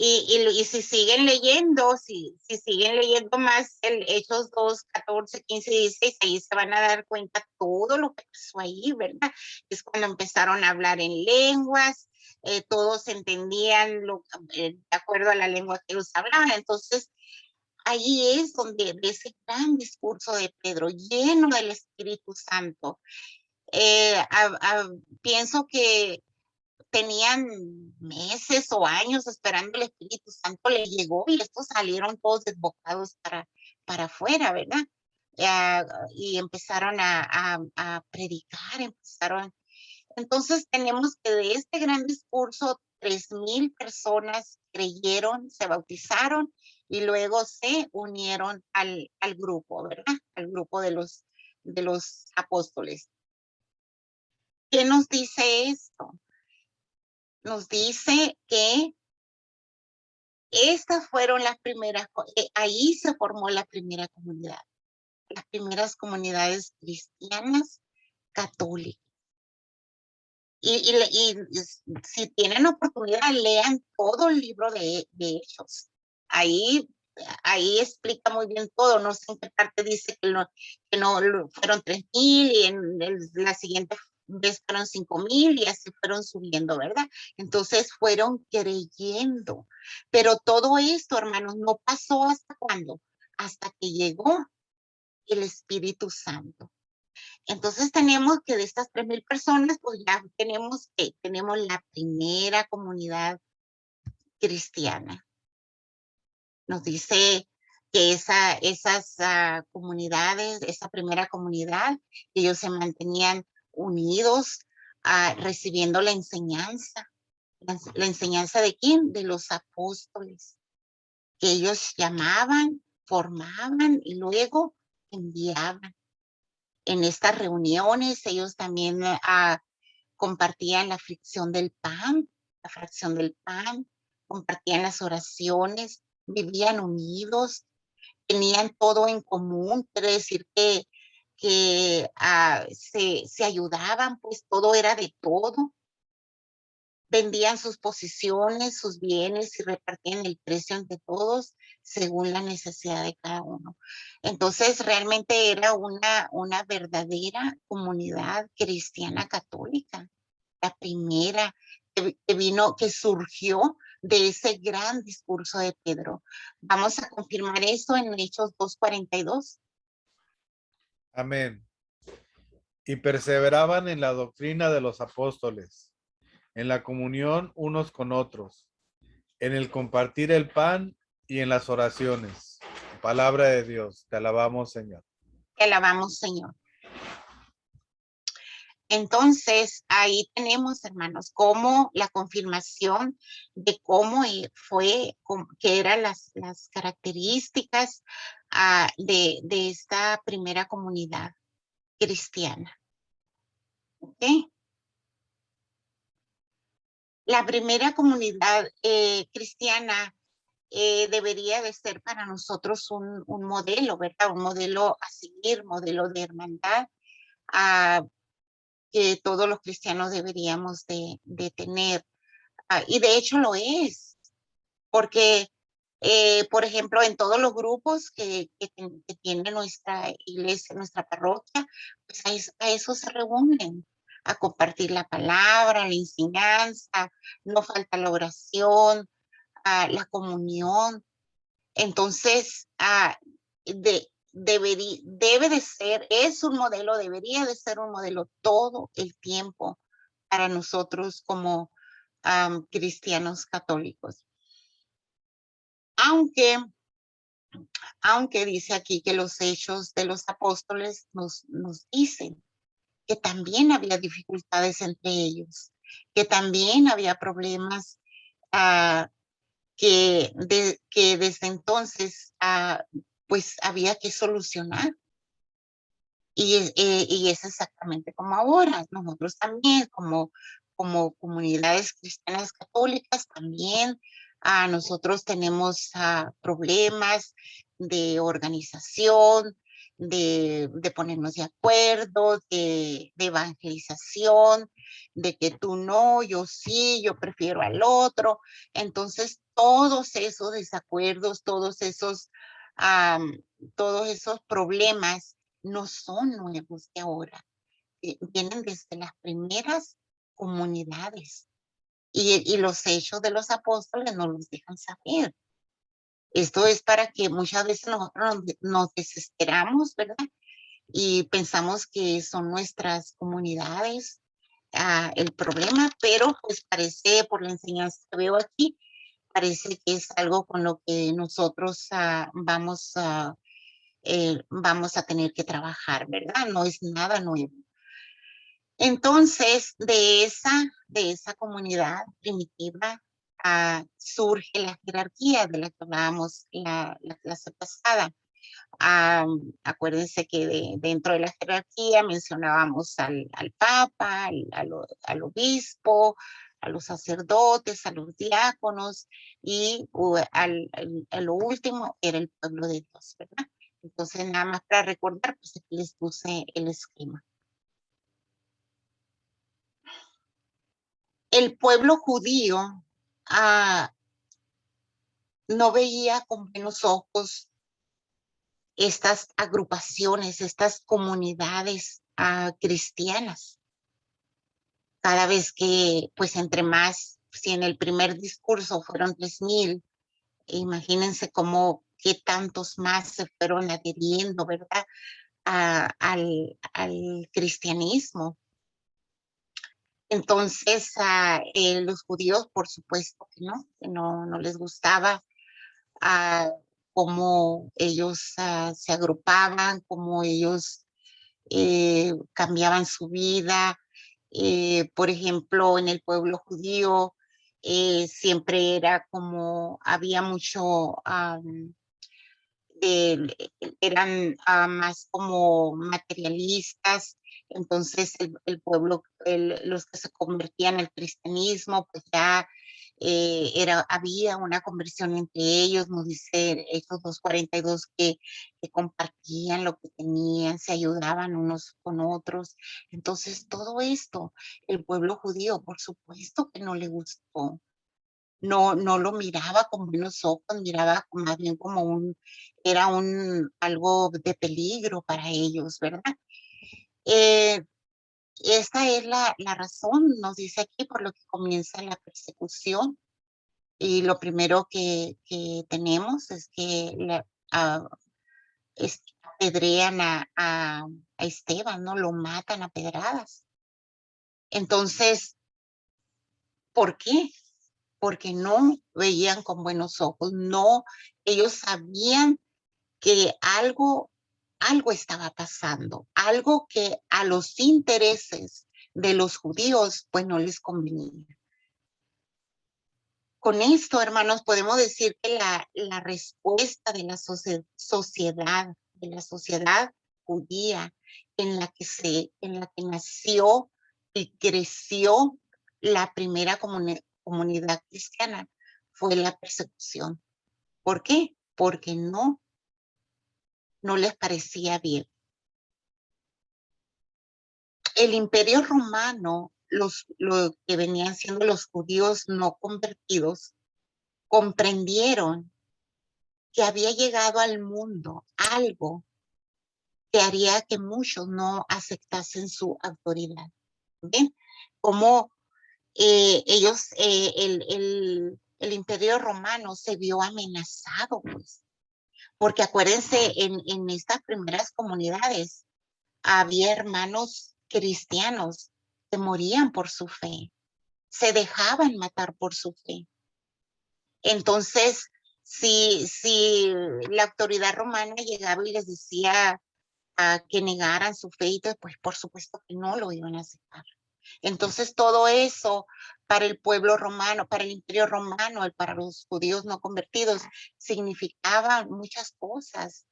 Y si siguen leyendo, si siguen leyendo más el Hechos 2:14, 15 y 16, ahí se van a dar cuenta todo lo que pasó ahí, ¿verdad? Es cuando empezaron a hablar en lenguas, todos entendían de acuerdo a la lengua que ellos hablaban. Entonces, ahí es donde de ese gran discurso de Pedro, lleno del Espíritu Santo, pienso que tenían meses o años esperando el Espíritu Santo, le llegó y estos salieron todos desbocados para afuera, ¿verdad? Y empezaron a predicar, Entonces tenemos que de este gran discurso, 3,000 personas creyeron, se bautizaron y luego se unieron al grupo, ¿verdad? Al grupo de los apóstoles. ¿Qué nos dice esto? Nos dice que estas fueron las primeras, ahí se formó la primera comunidad, las primeras comunidades cristianas católicas. Y si tienen oportunidad, lean todo el libro de Hechos. Ahí explica muy bien todo. No sé en qué parte dice que no fueron 3,000 y en la siguiente vez fueron 5,000 y así fueron subiendo, ¿verdad? Entonces fueron creyendo. Pero todo esto, hermanos, no pasó hasta cuándo, hasta que llegó el Espíritu Santo. Entonces tenemos que de estas 3,000 personas, pues ya tenemos la primera comunidad cristiana. Nos dice que esas comunidades, esa primera comunidad, ellos se mantenían unidos, recibiendo la enseñanza. ¿La enseñanza de quién? De los apóstoles, que ellos llamaban, formaban y luego enviaban. En estas reuniones ellos también compartían la fracción del pan, compartían las oraciones, vivían unidos, tenían todo en común, quiere decir que se ayudaban, pues todo era de todo. Vendían sus posiciones, sus bienes y repartían el precio entre todos según la necesidad de cada uno. Entonces, realmente era una verdadera comunidad cristiana católica, la primera que surgió de ese gran discurso de Pedro. Vamos a confirmar eso en Hechos 2:42. Amén. Y perseveraban en la doctrina de los apóstoles, en la comunión unos con otros, en el compartir el pan y en las oraciones. Palabra de Dios, te alabamos, Señor. Te alabamos, Señor. Entonces, ahí tenemos, hermanos, como la confirmación de cómo que eran las características de esta primera comunidad cristiana. ¿Ok? La primera comunidad cristiana debería de ser para nosotros un modelo, ¿verdad? Un modelo a seguir, modelo de hermandad, que todos los cristianos deberíamos de tener. Y de hecho lo es, porque, por ejemplo, en todos los grupos que tiene nuestra iglesia, nuestra parroquia, pues a eso se reúnen, a compartir la palabra, la enseñanza, no falta la oración, la comunión. Entonces, debe de ser, es un modelo, debería de ser un modelo todo el tiempo para nosotros como cristianos católicos. Aunque dice aquí que los hechos de los apóstoles nos dicen que también había dificultades entre ellos, que también había problemas que desde entonces pues había que solucionar. Y es exactamente como ahora. Nosotros también, como comunidades cristianas católicas, también nosotros tenemos problemas de organización, de ponernos de acuerdo, de evangelización, de que tú no, yo sí, yo prefiero al otro. Entonces, todos esos desacuerdos, todos esos problemas no son nuevos de ahora, vienen desde las primeras comunidades y los hechos de los apóstoles nos los dejan saber. Esto es para que muchas veces nosotros nos desesperamos, ¿verdad? Y pensamos que son nuestras comunidades el problema, pero pues parece, por la enseñanza que veo aquí, parece que es algo con lo que nosotros vamos a tener que trabajar, ¿verdad? No es nada nuevo. Entonces, de esa comunidad primitiva surge la jerarquía de la que hablábamos la clase pasada. Acuérdense que dentro de la jerarquía mencionábamos al papa, al obispo, a los sacerdotes, a los diáconos y a lo último era el pueblo de Dios, ¿verdad? Entonces, nada más para recordar, pues aquí les puse el esquema. El pueblo judío no veía con buenos ojos estas agrupaciones, estas comunidades cristianas. cada vez que, pues entre más, si en el primer discurso fueron 3,000, imagínense cómo, qué tantos más se fueron adhiriendo, ¿verdad? Al cristianismo. Entonces, los judíos, por supuesto que no les gustaba cómo ellos se agrupaban, cómo ellos cambiaban su vida. Por ejemplo, en el pueblo judío siempre era como, había mucho, eran más como materialistas, entonces el pueblo, los que se convertían al cristianismo, pues ya había una conversión entre ellos, nos dice Hechos 2:42 que compartían lo que tenían, se ayudaban unos con otros. Entonces todo esto, el pueblo judío, por supuesto que no le gustó. No lo miraba con buenos ojos, miraba más bien como era algo de peligro para ellos, ¿verdad? Eh, Esta es la razón, nos dice aquí, por lo que comienza la persecución. Y lo primero que tenemos es que apedrean a Esteban, ¿no? Lo matan a pedradas. Entonces, ¿por qué? Porque no veían con buenos ojos, no, ellos sabían que algo estaba pasando, algo que a los intereses de los judíos pues no les convenía. Con esto, hermanos, podemos decir que la respuesta de la sociedad, de la sociedad judía en la que nació y creció la primera comunidad cristiana fue la persecución. ¿Por qué? Porque no les parecía bien. El Imperio Romano, lo que venían siendo los judíos no convertidos, comprendieron que había llegado al mundo algo que haría que muchos no aceptasen su autoridad. ¿Ven? Como el Imperio Romano se vio amenazado, pues. Porque acuérdense, en estas primeras comunidades había hermanos cristianos que morían por su fe, se dejaban matar por su fe. Entonces, si la autoridad romana llegaba y les decía que negaran su fe, pues por supuesto que no lo iban a aceptar. Entonces, todo eso para el pueblo romano, para el Imperio Romano, para los judíos no convertidos, significaba muchas cosas.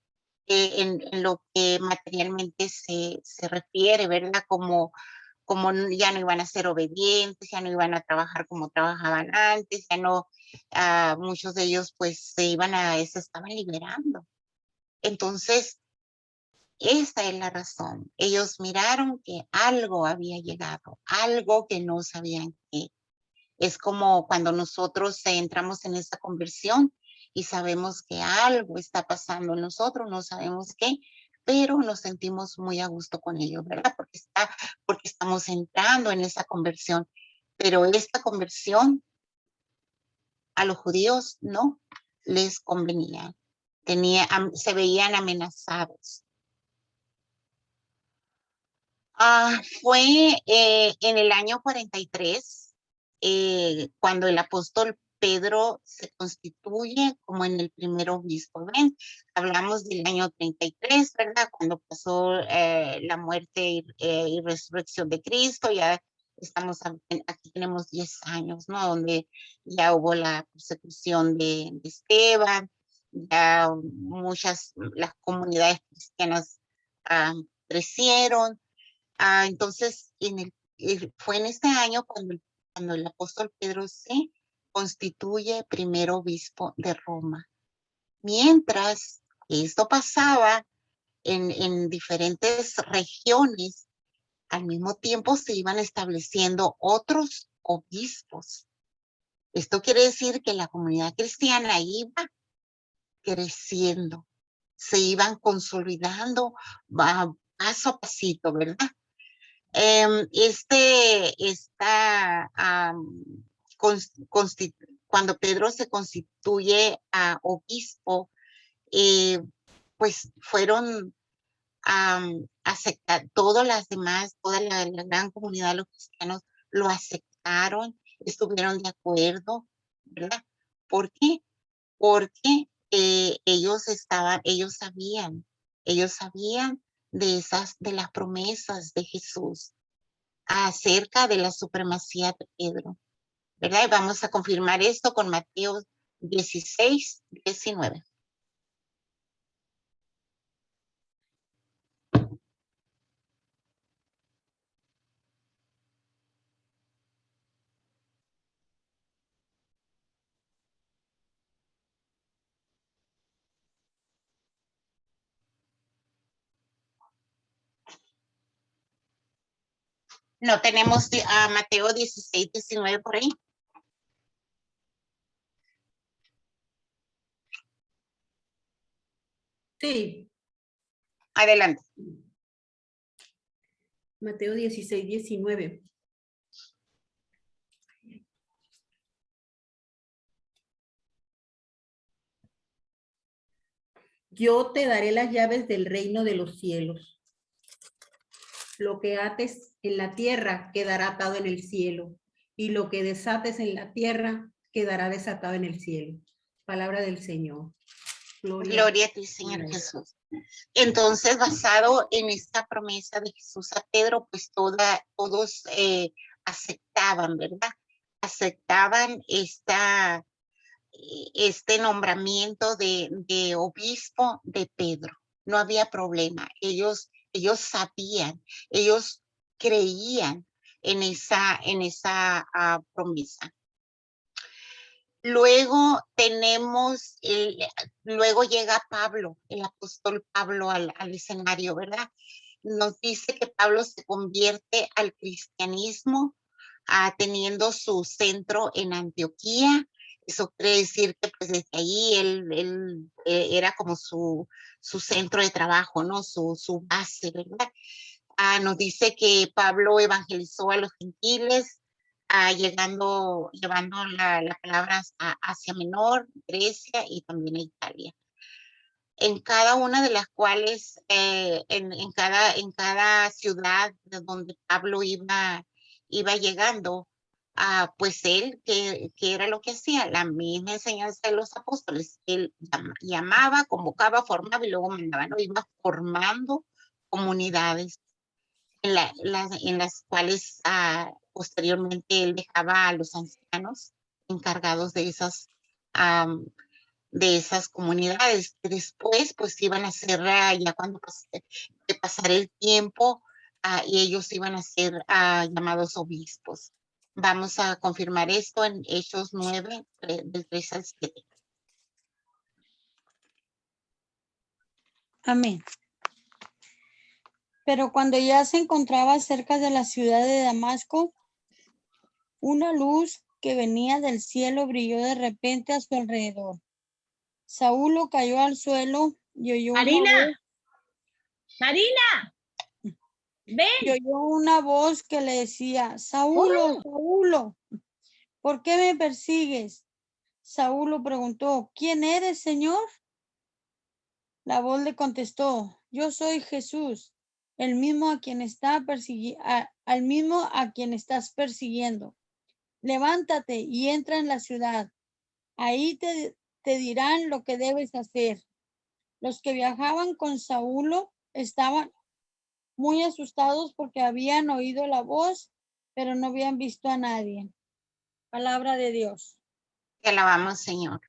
En lo que materialmente se refiere, ¿verdad? Como ya no iban a ser obedientes, ya no iban a trabajar como trabajaban antes, ya no, muchos de ellos pues se estaban liberando. Entonces, esa es la razón. Ellos miraron que algo había llegado, algo que no sabían qué. Es como cuando nosotros entramos en esa conversión y sabemos que algo está pasando en nosotros, no sabemos qué, pero nos sentimos muy a gusto con ello, ¿verdad? Porque estamos entrando en esa conversión. Pero esta conversión a los judíos no les convenía. Se veían amenazados. Fue en el año 43 cuando el apóstol Pedro se constituye como en el primer obispo. ¿Ven? Hablamos del año 33, ¿verdad? Cuando pasó la muerte y resurrección de Cristo. Ya aquí tenemos 10 años, ¿no? Donde ya hubo la persecución de Esteban, ya las comunidades cristianas crecieron. Entonces, fue en este año cuando el apóstol Pedro se constituye primer obispo de Roma. Mientras esto pasaba en diferentes regiones, al mismo tiempo se iban estableciendo otros obispos. Esto quiere decir que la comunidad cristiana iba creciendo, se iban consolidando paso a pasito, ¿verdad? Cuando Pedro se constituye a obispo, pues fueron aceptar, todas las demás, toda la gran comunidad de los cristianos lo aceptaron, estuvieron de acuerdo, ¿verdad? ¿Por qué? Porque ellos sabían de las promesas de Jesús acerca de la supremacía de Pedro, ¿verdad? Y vamos a confirmar esto con Mateo 16, 19. No tenemos a Mateo 16, 19 por ahí. Sí, Adelante. Mateo 16, 19. Yo te daré las llaves del reino de los cielos. Lo que ates en la tierra quedará atado en el cielo, y lo que desates en la tierra quedará desatado en el cielo. Palabra del Señor. Gloria a ti, Señor Jesús. Entonces, basado en esta promesa de Jesús a Pedro, pues todos aceptaban, ¿verdad? Aceptaban este nombramiento de obispo de Pedro. No había problema. Ellos sabían, ellos creían en esa promesa. Luego luego llega Pablo, el apóstol Pablo al escenario, ¿verdad? Nos dice que Pablo se convierte al cristianismo teniendo su centro en Antioquía. Eso quiere decir que pues desde ahí él era como su centro de trabajo, ¿no? Su base, ¿verdad? Nos dice que Pablo evangelizó a los gentiles, llevando la palabra a Asia Menor, Grecia y también a Italia. En cada una de las cuales, en cada ciudad de donde Pablo iba llegando, pues él, ¿qué era lo que hacía? La misma enseñanza de los apóstoles. Él llamaba, convocaba, formaba y luego mandaba, ¿no? Iba formando comunidades en las cuales posteriormente él dejaba a los ancianos encargados de esas comunidades, que después pues iban a ser, ya cuando pasara el tiempo, y ellos iban a ser llamados obispos. Vamos a confirmar esto en Hechos 9, del 3 al 7. Amén. Pero cuando ya se encontraba cerca de la ciudad de Damasco, una luz que venía del cielo brilló de repente a su alrededor. Saulo cayó al suelo y oyó Marina, ven. Y oyó una voz que le decía: Saulo, Saulo, ¿por qué me persigues? Saulo preguntó: ¿quién eres, Señor? La voz le contestó: yo soy Jesús, el mismo a quien estás persiguiendo. Levántate y entra en la ciudad. Ahí te dirán lo que debes hacer. Los que viajaban con Saulo estaban muy asustados porque habían oído la voz, pero no habían visto a nadie. Palabra de Dios. Te alabamos, Señor.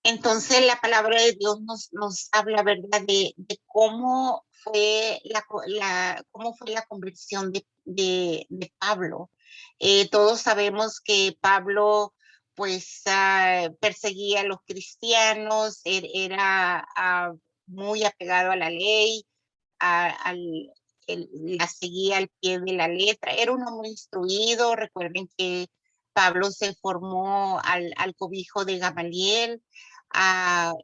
Entonces la palabra de Dios nos habla, ¿verdad? De cómo fue cómo fue la conversión de Pablo. Todos sabemos que Pablo pues perseguía a los cristianos, era muy apegado a la ley, la seguía al pie de la letra. Era un hombre instruido. Recuerden que Pablo se formó al cobijo de Gamaliel.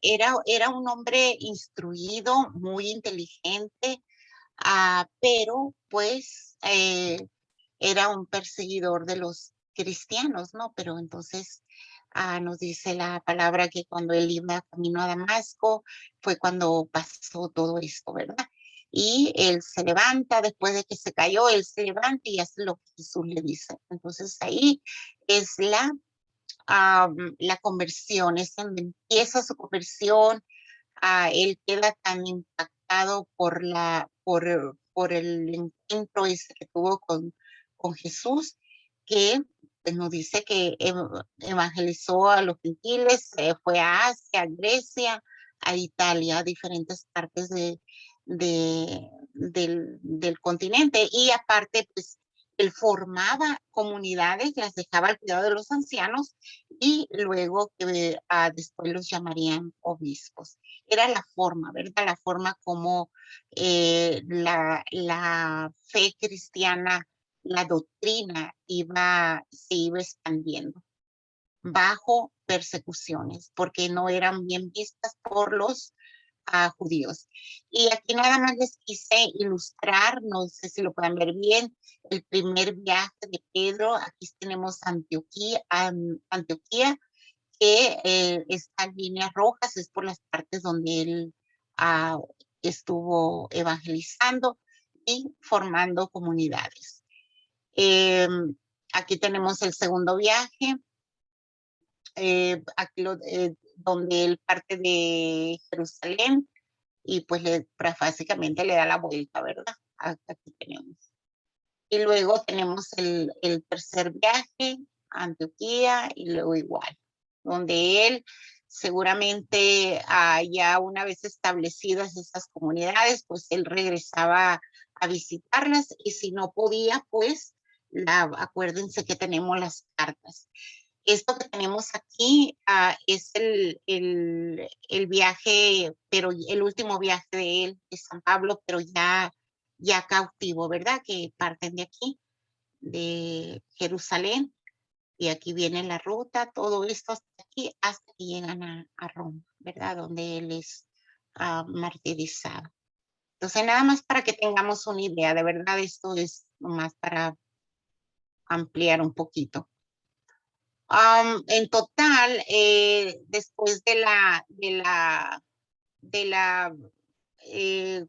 Era un hombre instruido, muy inteligente, pero pues era un perseguidor de los cristianos, ¿no? Pero entonces nos dice la palabra que cuando él iba camino a Damasco fue cuando pasó todo esto, ¿verdad? Y él se levanta, después de que se cayó, él se levanta y hace lo que Jesús le dice. Entonces ahí es la conversión, es donde empieza su conversión. Él queda tan impactado por el encuentro ese que tuvo con Jesús, que pues, nos dice que evangelizó a los gentiles, fue a Asia, a Grecia, a Italia, a diferentes partes del continente. Y aparte, pues, él formaba comunidades, las dejaba al cuidado de los ancianos y luego que después los llamarían obispos. Era la forma, ¿verdad? La forma como la fe cristiana, la doctrina se iba expandiendo bajo persecuciones, porque no eran bien vistas por los judíos. Y aquí nada más les quise ilustrar, no sé si lo pueden ver bien, el primer viaje de Pedro. Aquí tenemos Antioquía, que estas líneas rojas es por las partes donde él estuvo evangelizando y formando comunidades. Aquí tenemos el segundo viaje, donde él parte de Jerusalén y pues básicamente le da la vuelta, ¿verdad? Aquí tenemos. Y luego tenemos el tercer viaje, Antioquía, y luego igual, donde él seguramente ya una vez establecidas esas comunidades, pues él regresaba a visitarlas y si no podía, pues acuérdense que tenemos las cartas. Esto que tenemos aquí es el viaje, pero el último viaje de él, de San Pablo, pero ya cautivo, ¿verdad? Que parten de aquí, de Jerusalén, y aquí viene la ruta, todo esto hasta aquí, hasta que llegan a Roma, ¿verdad? Donde él es martirizado. Entonces, nada más para que tengamos una idea, de verdad, esto es más para ampliar un poquito. En total, después de la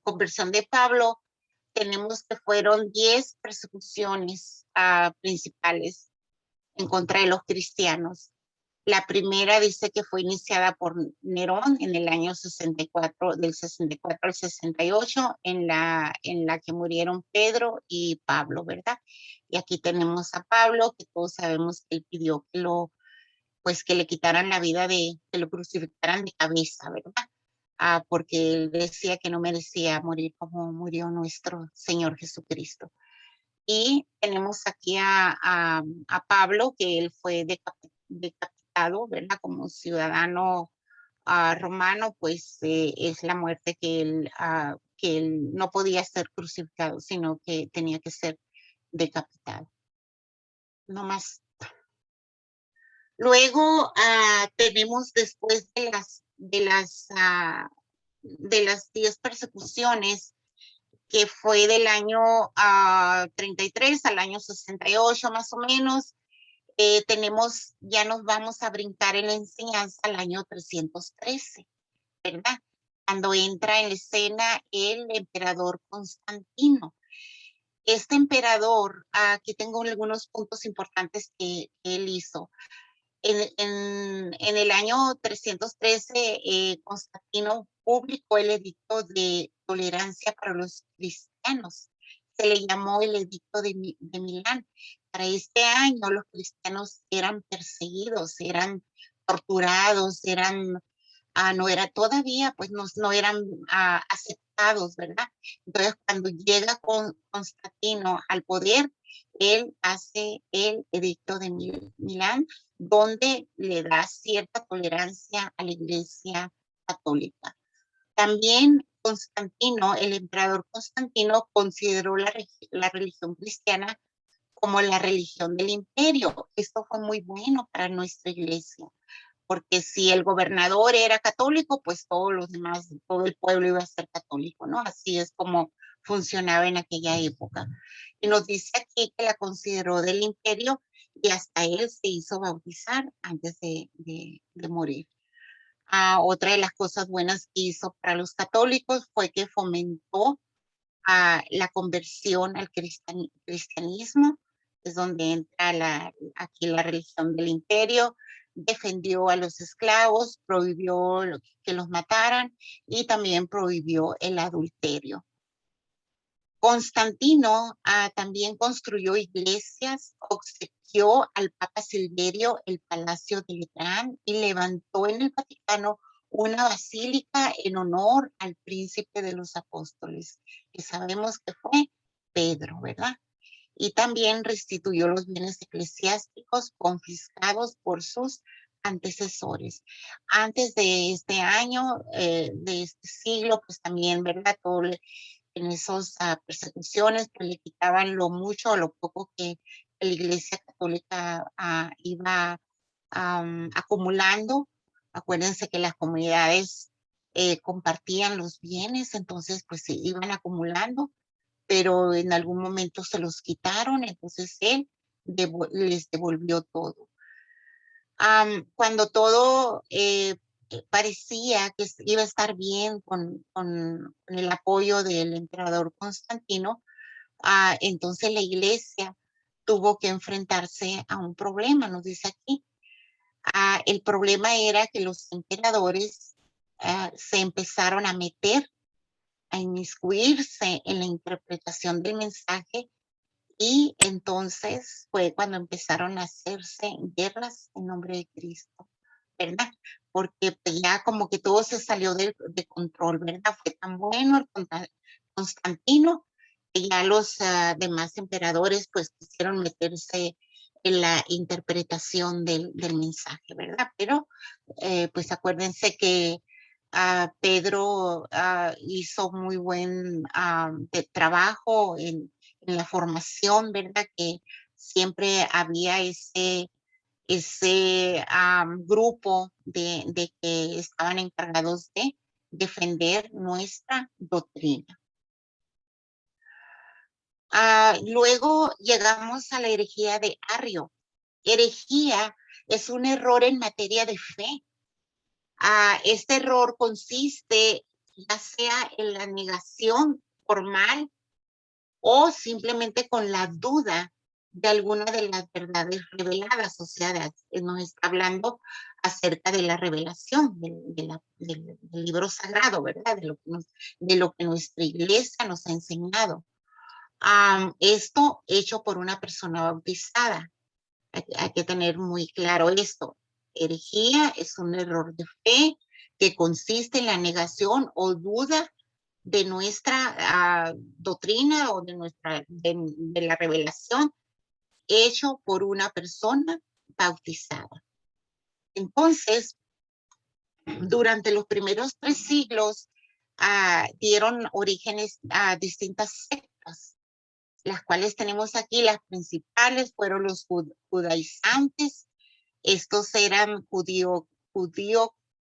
conversión de Pablo, tenemos que fueron 10 persecuciones principales en contra de los cristianos. La primera dice que fue iniciada por Nerón en el año 64, del 64 al 68, en la que murieron Pedro y Pablo, ¿verdad? Y aquí tenemos a Pablo, que todos sabemos que él pidió que le quitaran la vida, que lo crucificaran de cabeza, ¿verdad? Porque él decía que no merecía morir como murió nuestro Señor Jesucristo. Y tenemos aquí a Pablo, que él fue decapitado, ¿verdad? Como ciudadano romano, pues es la muerte que él no podía ser crucificado, sino que tenía que ser decapitado. No más. Luego tenemos después de las 10 persecuciones, que fue del año 33 al año 68 más o menos, ya nos vamos a brincar en la enseñanza al año 313, ¿verdad? Cuando entra en la escena el emperador Constantino. Este emperador, aquí tengo algunos puntos importantes que él hizo. En el año 313, Constantino publicó el edicto de tolerancia para los cristianos. Se le llamó el edicto de Milán. Para este año los cristianos eran perseguidos, eran torturados, no era todavía, pues no eran aceptados, ¿verdad? Entonces, cuando llega Constantino al poder, él hace el edicto de Milán, donde le da cierta tolerancia a la Iglesia católica. También Constantino, el emperador Constantino, consideró la religión cristiana como la religión del imperio. Esto fue muy bueno para nuestra iglesia, porque si el gobernador era católico, pues todos los demás, todo el pueblo iba a ser católico, ¿no? Así es como funcionaba en aquella época. Y nos dice aquí que la consideró del imperio y hasta él se hizo bautizar antes de morir. Otra de las cosas buenas que hizo para los católicos fue que fomentó la conversión al cristianismo, es donde entra aquí la religión del imperio, defendió a los esclavos, prohibió que los mataran y también prohibió el adulterio. Constantino también construyó iglesias, obsequió al Papa Silverio el Palacio de Letrán y levantó en el Vaticano una basílica en honor al príncipe de los apóstoles, que sabemos que fue Pedro, ¿verdad? Y también restituyó los bienes eclesiásticos confiscados por sus antecesores. Antes de este año, de este siglo, pues también, ¿verdad? En esas persecuciones, pues le quitaban lo mucho o lo poco que la Iglesia Católica iba acumulando. Acuérdense que las comunidades compartían los bienes, entonces pues se iban acumulando, pero en algún momento se los quitaron, entonces él les devolvió todo. Cuando todo parecía que iba a estar bien con el apoyo del emperador Constantino, entonces la iglesia tuvo que enfrentarse a un problema, nos dice aquí. El problema era que los emperadores se empezaron a meter, a inmiscuirse en la interpretación del mensaje, y entonces fue cuando empezaron a hacerse guerras en nombre de Cristo, ¿verdad? Porque pues, ya como que todo se salió de control, ¿verdad? Fue tan bueno el Constantino que ya los demás emperadores pues quisieron meterse en la interpretación del mensaje, ¿verdad? Pero pues acuérdense que Pedro hizo muy buen trabajo en la formación, ¿verdad? Que siempre había ese grupo de que estaban encargados de defender nuestra doctrina. Luego llegamos a la herejía de Arrio. Herejía es un error en materia de fe. Este error consiste ya sea en la negación formal o simplemente con la duda de alguna de las verdades reveladas, o sea, nos está hablando acerca de la revelación del libro sagrado, ¿verdad? De lo que nuestra iglesia nos ha enseñado. Esto hecho por una persona bautizada. Hay que tener muy claro esto. Herejía es un error de fe que consiste en la negación o duda de nuestra doctrina o de la revelación hecho por una persona bautizada. Entonces, durante los primeros 3 siglos dieron orígenes a distintas sectas, las cuales tenemos aquí. Las principales fueron los judaizantes. Estos eran judío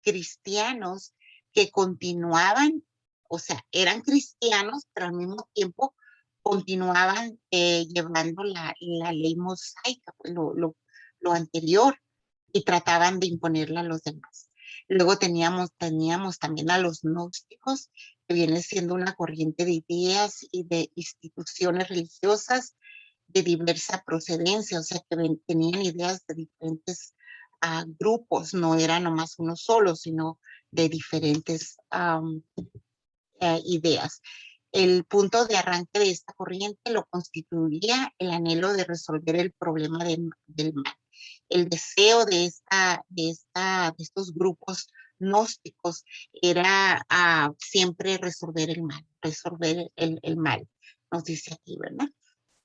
cristianos que continuaban, o sea, eran cristianos, pero al mismo tiempo continuaban llevando la ley mosaica, pues, lo anterior, y trataban de imponerla a los demás. Luego teníamos también a los gnósticos, que viene siendo una corriente de ideas y de instituciones religiosas de diversa procedencia, o sea, que tenían ideas de diferentes grupos, no era nomás uno solo, sino de diferentes ideas. El punto de arranque de esta corriente lo constituía el anhelo de resolver el problema del mal. El deseo de estos grupos gnósticos era siempre resolver el mal, nos dice aquí, ¿verdad?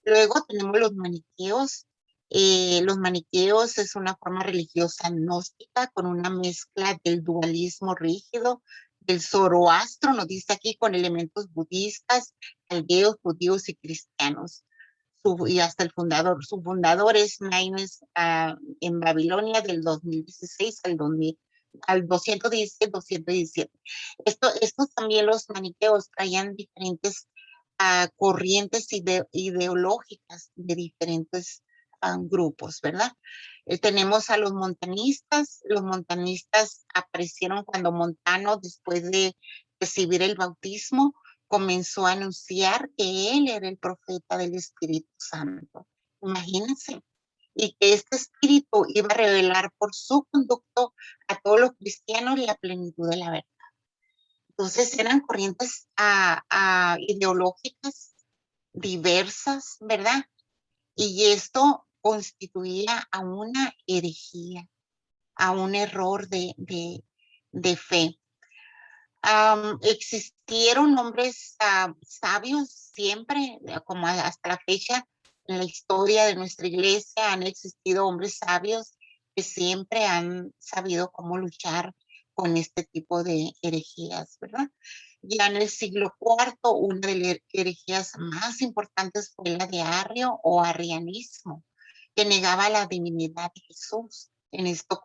Luego tenemos los maniqueos. Los maniqueos es una forma religiosa gnóstica con una mezcla del dualismo rígido, del zoroastro, nos dice aquí, con elementos budistas, caldeos, judíos y cristianos. Y hasta su fundador es Maimonides en Babilonia del 2016 al 217. Estos también, los maniqueos, traían diferentes corrientes ideológicas de diferentes grupos, ¿verdad? Tenemos a los montanistas. Los montanistas aparecieron cuando Montano, después de recibir el bautismo, comenzó a anunciar que él era el profeta del Espíritu Santo. Imagínense. Y que este espíritu iba a revelar por su conducto a todos los cristianos la plenitud de la verdad. Entonces eran corrientes ideológicas diversas, ¿verdad? Y esto constituía a una herejía, a un error de fe. Existieron hombres sabios siempre, como hasta la fecha, en la historia de nuestra iglesia han existido hombres sabios que siempre han sabido cómo luchar con este tipo de herejías, ¿verdad? Ya en el siglo IV, una de las herejías más importantes fue la de Arrio o arrianismo, que negaba la divinidad de Jesús. En esto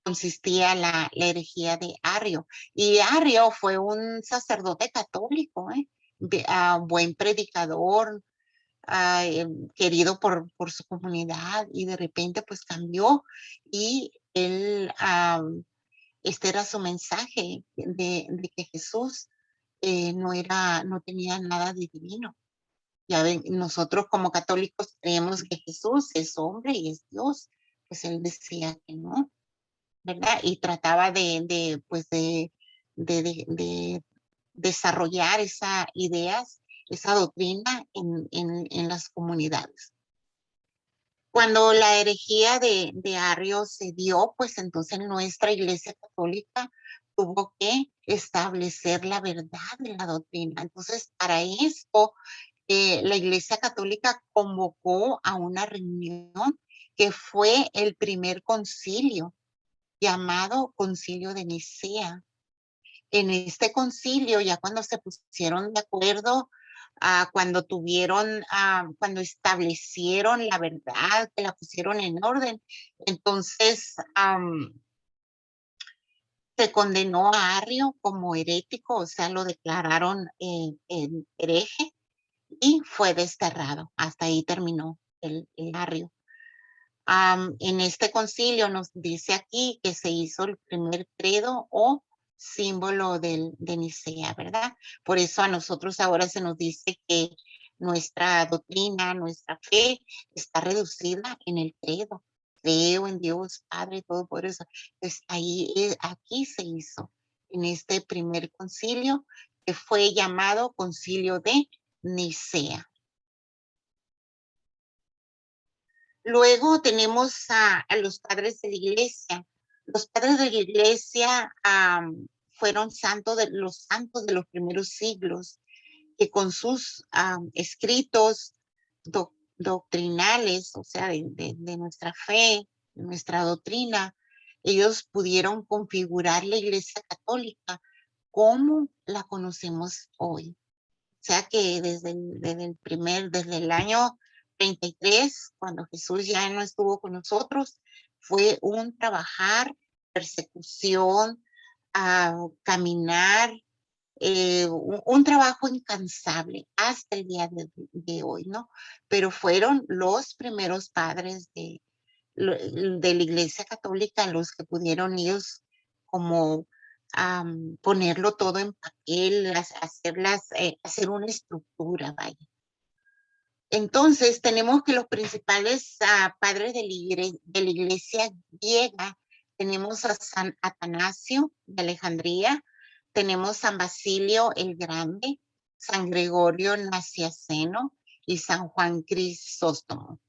consistía la herejía de Arrio. Y Arrio fue un sacerdote católico, buen predicador, querido por su comunidad, y de repente pues cambió y él, este era su mensaje de que Jesús no tenía nada de divino. Ya ven, nosotros como católicos creemos que Jesús es hombre y es Dios, pues él decía que no, ¿verdad? Y trataba pues de desarrollar esas ideas, esa doctrina en las comunidades. Cuando la herejía de Arrio se dio, pues entonces nuestra Iglesia Católica tuvo que establecer la verdad de la doctrina. Entonces, para esto, la Iglesia Católica convocó a una reunión que fue el primer concilio, llamado Concilio de Nicea. En este concilio, ya cuando se pusieron de acuerdo, cuando establecieron la verdad, que la pusieron en orden, entonces se condenó a Arrio como herético, o sea, lo declararon hereje y fue desterrado. Hasta ahí terminó el Arrio. En este concilio nos dice aquí que se hizo el primer credo o símbolo de Nicea, ¿verdad? Por eso a nosotros ahora se nos dice que nuestra doctrina, nuestra fe está reducida en el credo. Creo en Dios Padre Todopoderoso. Pues aquí se hizo, en este primer concilio, que fue llamado Concilio de Nicea. Luego tenemos a los padres de la iglesia. Los padres de la iglesia fueron los santos de los primeros siglos, que con sus escritos doctrinales, o sea, de nuestra fe, de nuestra doctrina, ellos pudieron configurar la iglesia católica como la conocemos hoy. O sea que desde el año 33, cuando Jesús ya no estuvo con nosotros, fue un trabajar, persecución, caminar, un trabajo incansable hasta el día de hoy, ¿no? Pero fueron los primeros padres de la Iglesia Católica los que pudieron ellos como ponerlo todo en papel, hacer una estructura, vaya. Entonces, tenemos que los principales padres de la iglesia griega, tenemos a San Atanasio de Alejandría, tenemos San Basilio el Grande, San Gregorio Nacianceno y San Juan Crisóstomo.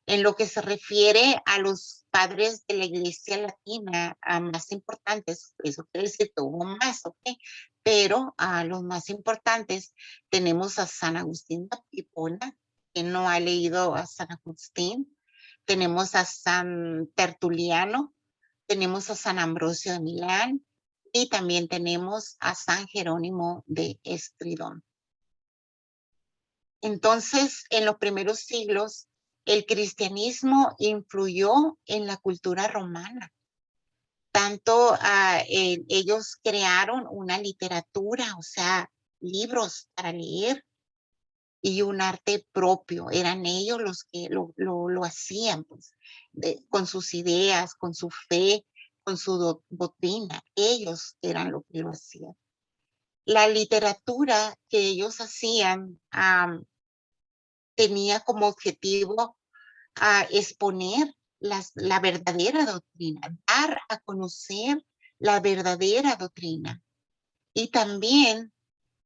En lo que se refiere a los padres de la iglesia latina más importantes, eso quiere decir que hubo más, ¿ok? Pero a los más importantes tenemos a San Agustín de Hipona, que no ha leído a San Agustín. Tenemos a San Tertuliano, tenemos a San Ambrosio de Milán y también tenemos a San Jerónimo de Estridón. Entonces, en los primeros siglos, el cristianismo influyó en la cultura romana. Tanto ellos crearon una literatura, o sea, libros para leer, y un arte propio. Eran ellos los que lo hacían, pues, con sus ideas, con su fe, con su doctrina. Ellos eran lo que lo hacían. La literatura que ellos hacían tenía como objetivo exponer la verdadera doctrina, dar a conocer la verdadera doctrina. Y también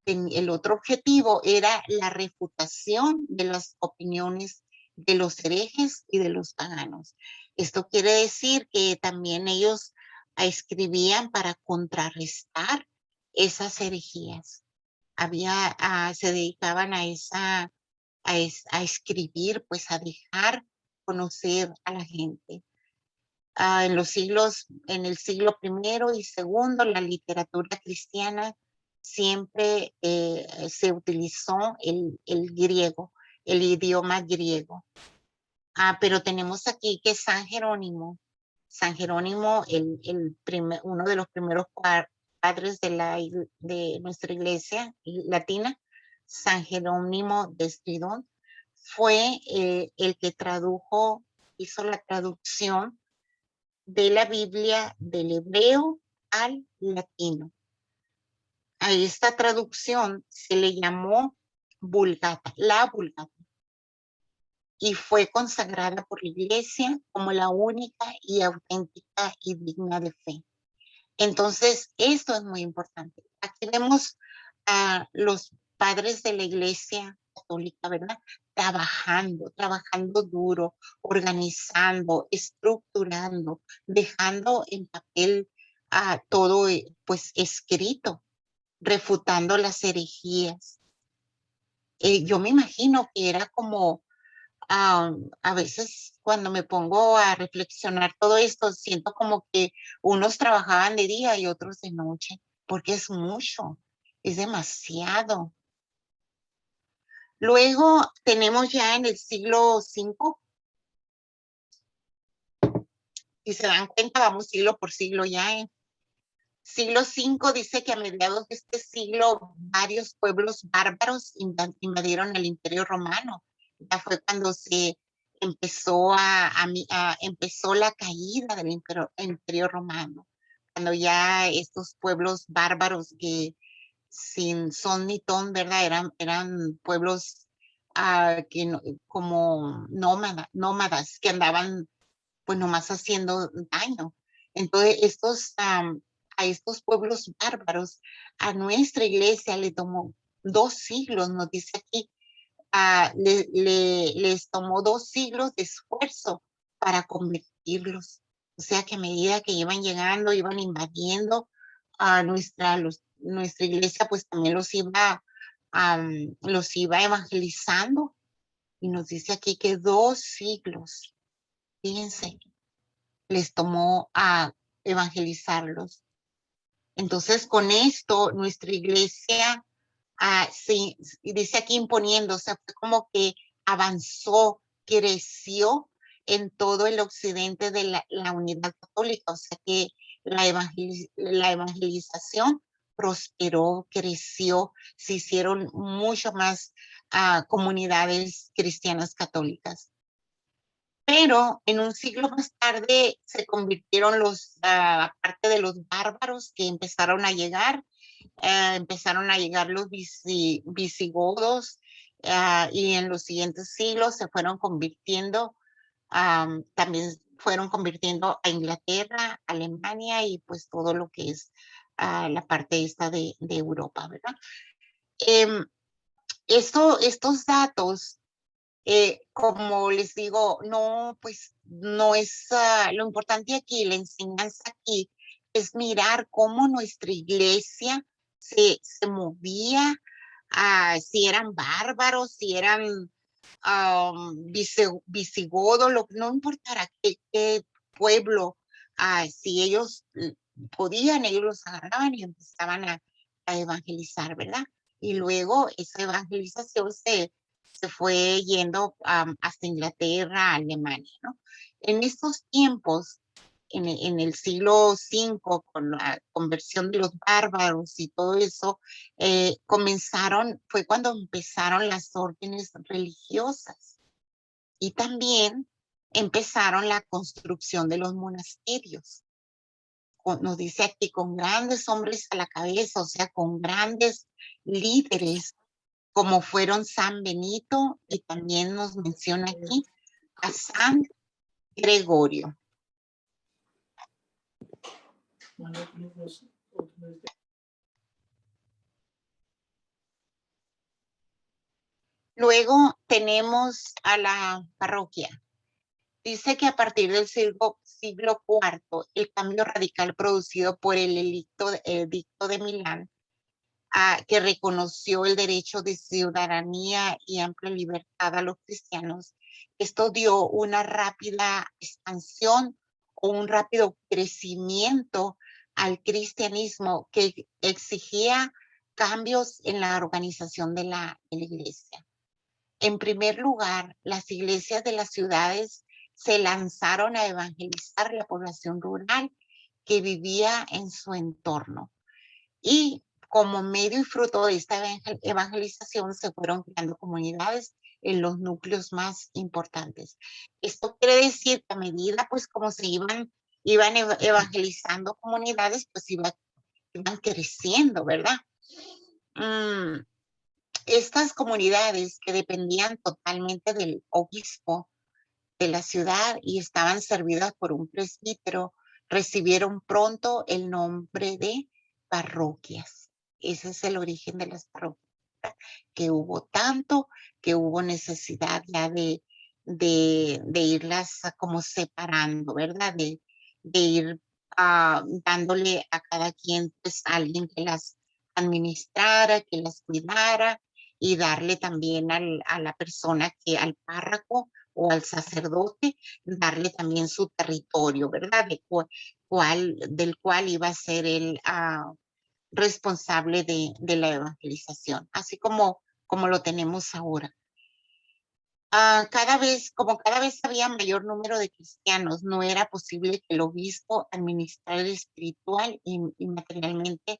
el otro objetivo era la refutación de las opiniones de los herejes y de los paganos. Esto quiere decir que también ellos escribían para contrarrestar esas herejías. Se dedicaban a escribir, pues a dejar conocer a la gente. En el siglo primero y segundo, la literatura cristiana siempre se utilizó el griego, el idioma griego. Pero tenemos aquí que San Jerónimo, uno de los primeros padres de nuestra iglesia latina, San Jerónimo de Estridón, fue el que hizo la traducción de la Biblia del hebreo al latino. A esta traducción se le llamó Vulgata, la Vulgata, y fue consagrada por la Iglesia como la única y auténtica y digna de fe. Entonces, esto es muy importante. Aquí vemos a los padres de la Iglesia católica, ¿verdad? Trabajando duro, organizando, estructurando, dejando en papel todo pues escrito, refutando las herejías. Yo me imagino que era como a veces cuando me pongo a reflexionar todo esto, siento como que unos trabajaban de día y otros de noche, porque es mucho, es demasiado. Luego tenemos ya en el siglo V, si se dan cuenta, vamos siglo por siglo ya. Siglo V dice que a mediados de este siglo varios pueblos bárbaros invadieron el Imperio Romano. Ya fue cuando se empezó empezó la caída del Imperio Romano, cuando ya estos pueblos bárbaros que sin son ni ton, ¿verdad? Eran pueblos como nómadas que andaban pues nomás haciendo daño. Entonces a estos pueblos bárbaros, a nuestra iglesia le tomó 2 siglos, nos dice aquí, les tomó 2 siglos de esfuerzo para convertirlos. O sea que a medida que iban llegando, iban invadiendo a nuestra iglesia, pues también los iba evangelizando. Y nos dice aquí que 2 siglos, fíjense, les tomó a evangelizarlos. Entonces, con esto, nuestra iglesia, sí, dice aquí imponiéndose, fue como que avanzó, creció en todo el occidente de la unidad católica. O sea que la evangelización prosperó, creció, se hicieron mucho más comunidades cristianas católicas. Pero en un siglo más tarde se convirtieron aparte de los bárbaros que empezaron a llegar los visigodos, y en los siguientes siglos se fueron convirtiendo, también fueron convirtiendo a Inglaterra, Alemania y pues todo lo que es la parte esta de Europa, ¿verdad? Estos datos, como les digo, no, pues no es lo importante aquí, la enseñanza aquí es mirar cómo nuestra iglesia se movía, si eran bárbaros, si eran visigodos, no importara qué pueblo, si ellos podían, ellos los agarraban y empezaban a evangelizar, ¿verdad? Y luego esa evangelización se fue yendo hasta Inglaterra, Alemania, ¿no? En estos tiempos, en el siglo V, con la conversión de los bárbaros y todo eso, fue cuando empezaron las órdenes religiosas y también empezaron la construcción de los monasterios. Nos dice aquí, con grandes hombres a la cabeza, o sea, con grandes líderes, como fueron San Benito, y también nos menciona aquí a San Gregorio. Luego tenemos a la parroquia. Dice que a partir del siglo IV, el cambio radical producido por el edicto de Milán, que reconoció el derecho de ciudadanía y amplia libertad a los cristianos, esto dio una rápida expansión o un rápido crecimiento al cristianismo que exigía cambios en la organización de la iglesia. En primer lugar, las iglesias de las ciudades se lanzaron a evangelizar la población rural que vivía en su entorno. Y como medio y fruto de esta evangelización se fueron creando comunidades en los núcleos más importantes. Esto quiere decir que a medida, pues, como se iban evangelizando comunidades, pues iban creciendo, ¿verdad? Estas comunidades que dependían totalmente del obispo de la ciudad y estaban servidas por un presbítero, recibieron pronto el nombre de parroquias. Ese es el origen de las parroquias, que hubo tanto que hubo necesidad ya de irlas como separando, ¿verdad? De ir dándole a cada quien, pues, a alguien que las administrara, que las cuidara, y darle también a la persona al párroco o al sacerdote, darle también su territorio, ¿verdad? Del cual iba a ser el responsable de la evangelización, así como lo tenemos ahora. Cada vez había mayor número de cristianos, no era posible que el obispo administrara espiritual y materialmente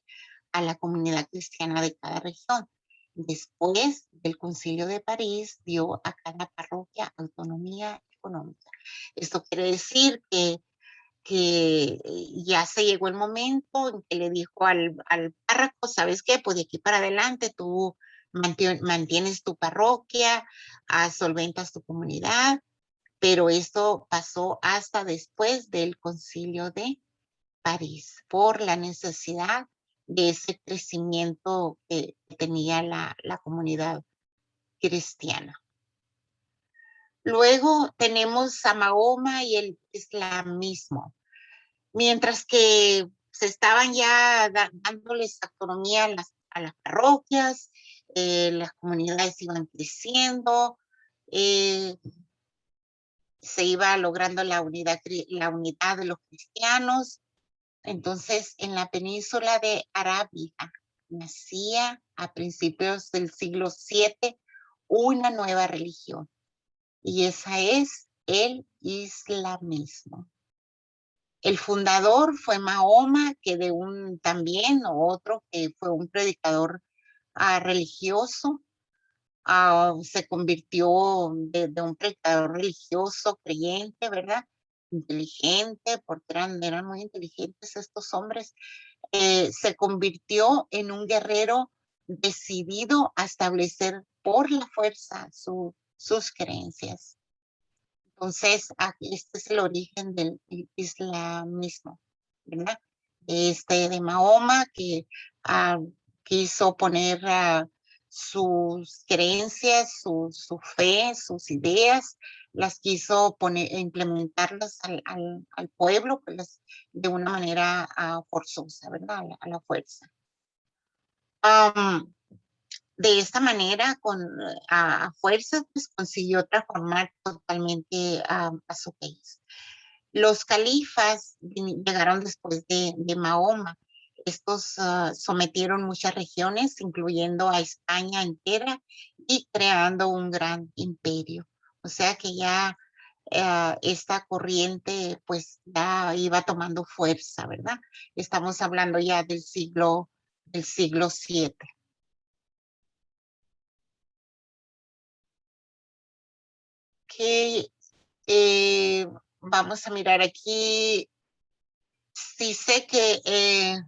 a la comunidad cristiana de cada región. Después del Concilio de París, dio a cada parroquia autonomía económica. Esto quiere decir que ya se llegó el momento en que le dijo al párroco, ¿sabes qué? Pues de aquí para adelante tú mantienes tu parroquia, solventas tu comunidad, pero esto pasó hasta después del Concilio de París, por la necesidad de ese crecimiento que tenía la comunidad cristiana. Luego tenemos a Mahoma y el islamismo. Mientras que se estaban ya dándoles autonomía a las parroquias, las comunidades iban creciendo, se iba logrando la unidad de los cristianos. Entonces, en la península de Arabia nacía a principios del siglo VII una nueva religión, y esa es el islamismo. El fundador fue Mahoma, que también otro que fue un predicador religioso, se convirtió de un predicador religioso creyente, ¿verdad? Inteligente, porque eran muy inteligentes estos hombres. Se convirtió en un guerrero decidido a establecer por la fuerza sus creencias. Entonces, este es el origen del islamismo, ¿verdad? De Mahoma, que quiso poner sus creencias, su fe, sus ideas, las quiso implementarlas al pueblo, pues, de una manera forzosa, ¿verdad? A la fuerza. De esta manera, a fuerzas, pues consiguió transformar totalmente a su país. Los califas llegaron después de Mahoma. Estos sometieron muchas regiones, incluyendo a España entera, y creando un gran imperio. O sea que ya esta corriente pues ya iba tomando fuerza, ¿verdad? Estamos hablando ya del siglo VII. Que vamos a mirar aquí. Sí sé que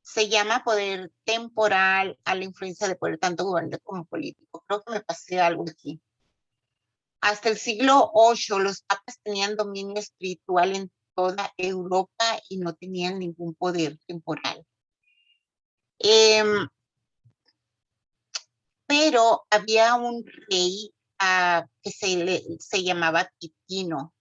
se llama poder temporal a la influencia de poder tanto gubernamental como político. Creo que me pasé algo aquí. Hasta el siglo VIII los papas tenían dominio espiritual en toda Europa y no tenían ningún poder temporal. Pero había un rey que se llamaba Pipino,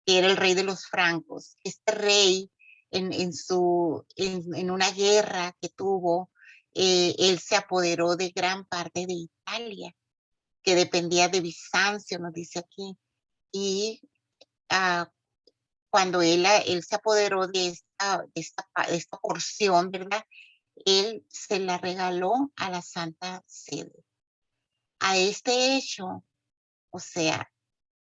que era el rey de los francos. Este rey, en una guerra que tuvo, él se apoderó de gran parte de Italia, que dependía de Bizancio, nos dice aquí. Y cuando él se apoderó de esta porción, ¿verdad? Él se la regaló a la Santa Sede. A este hecho, o sea,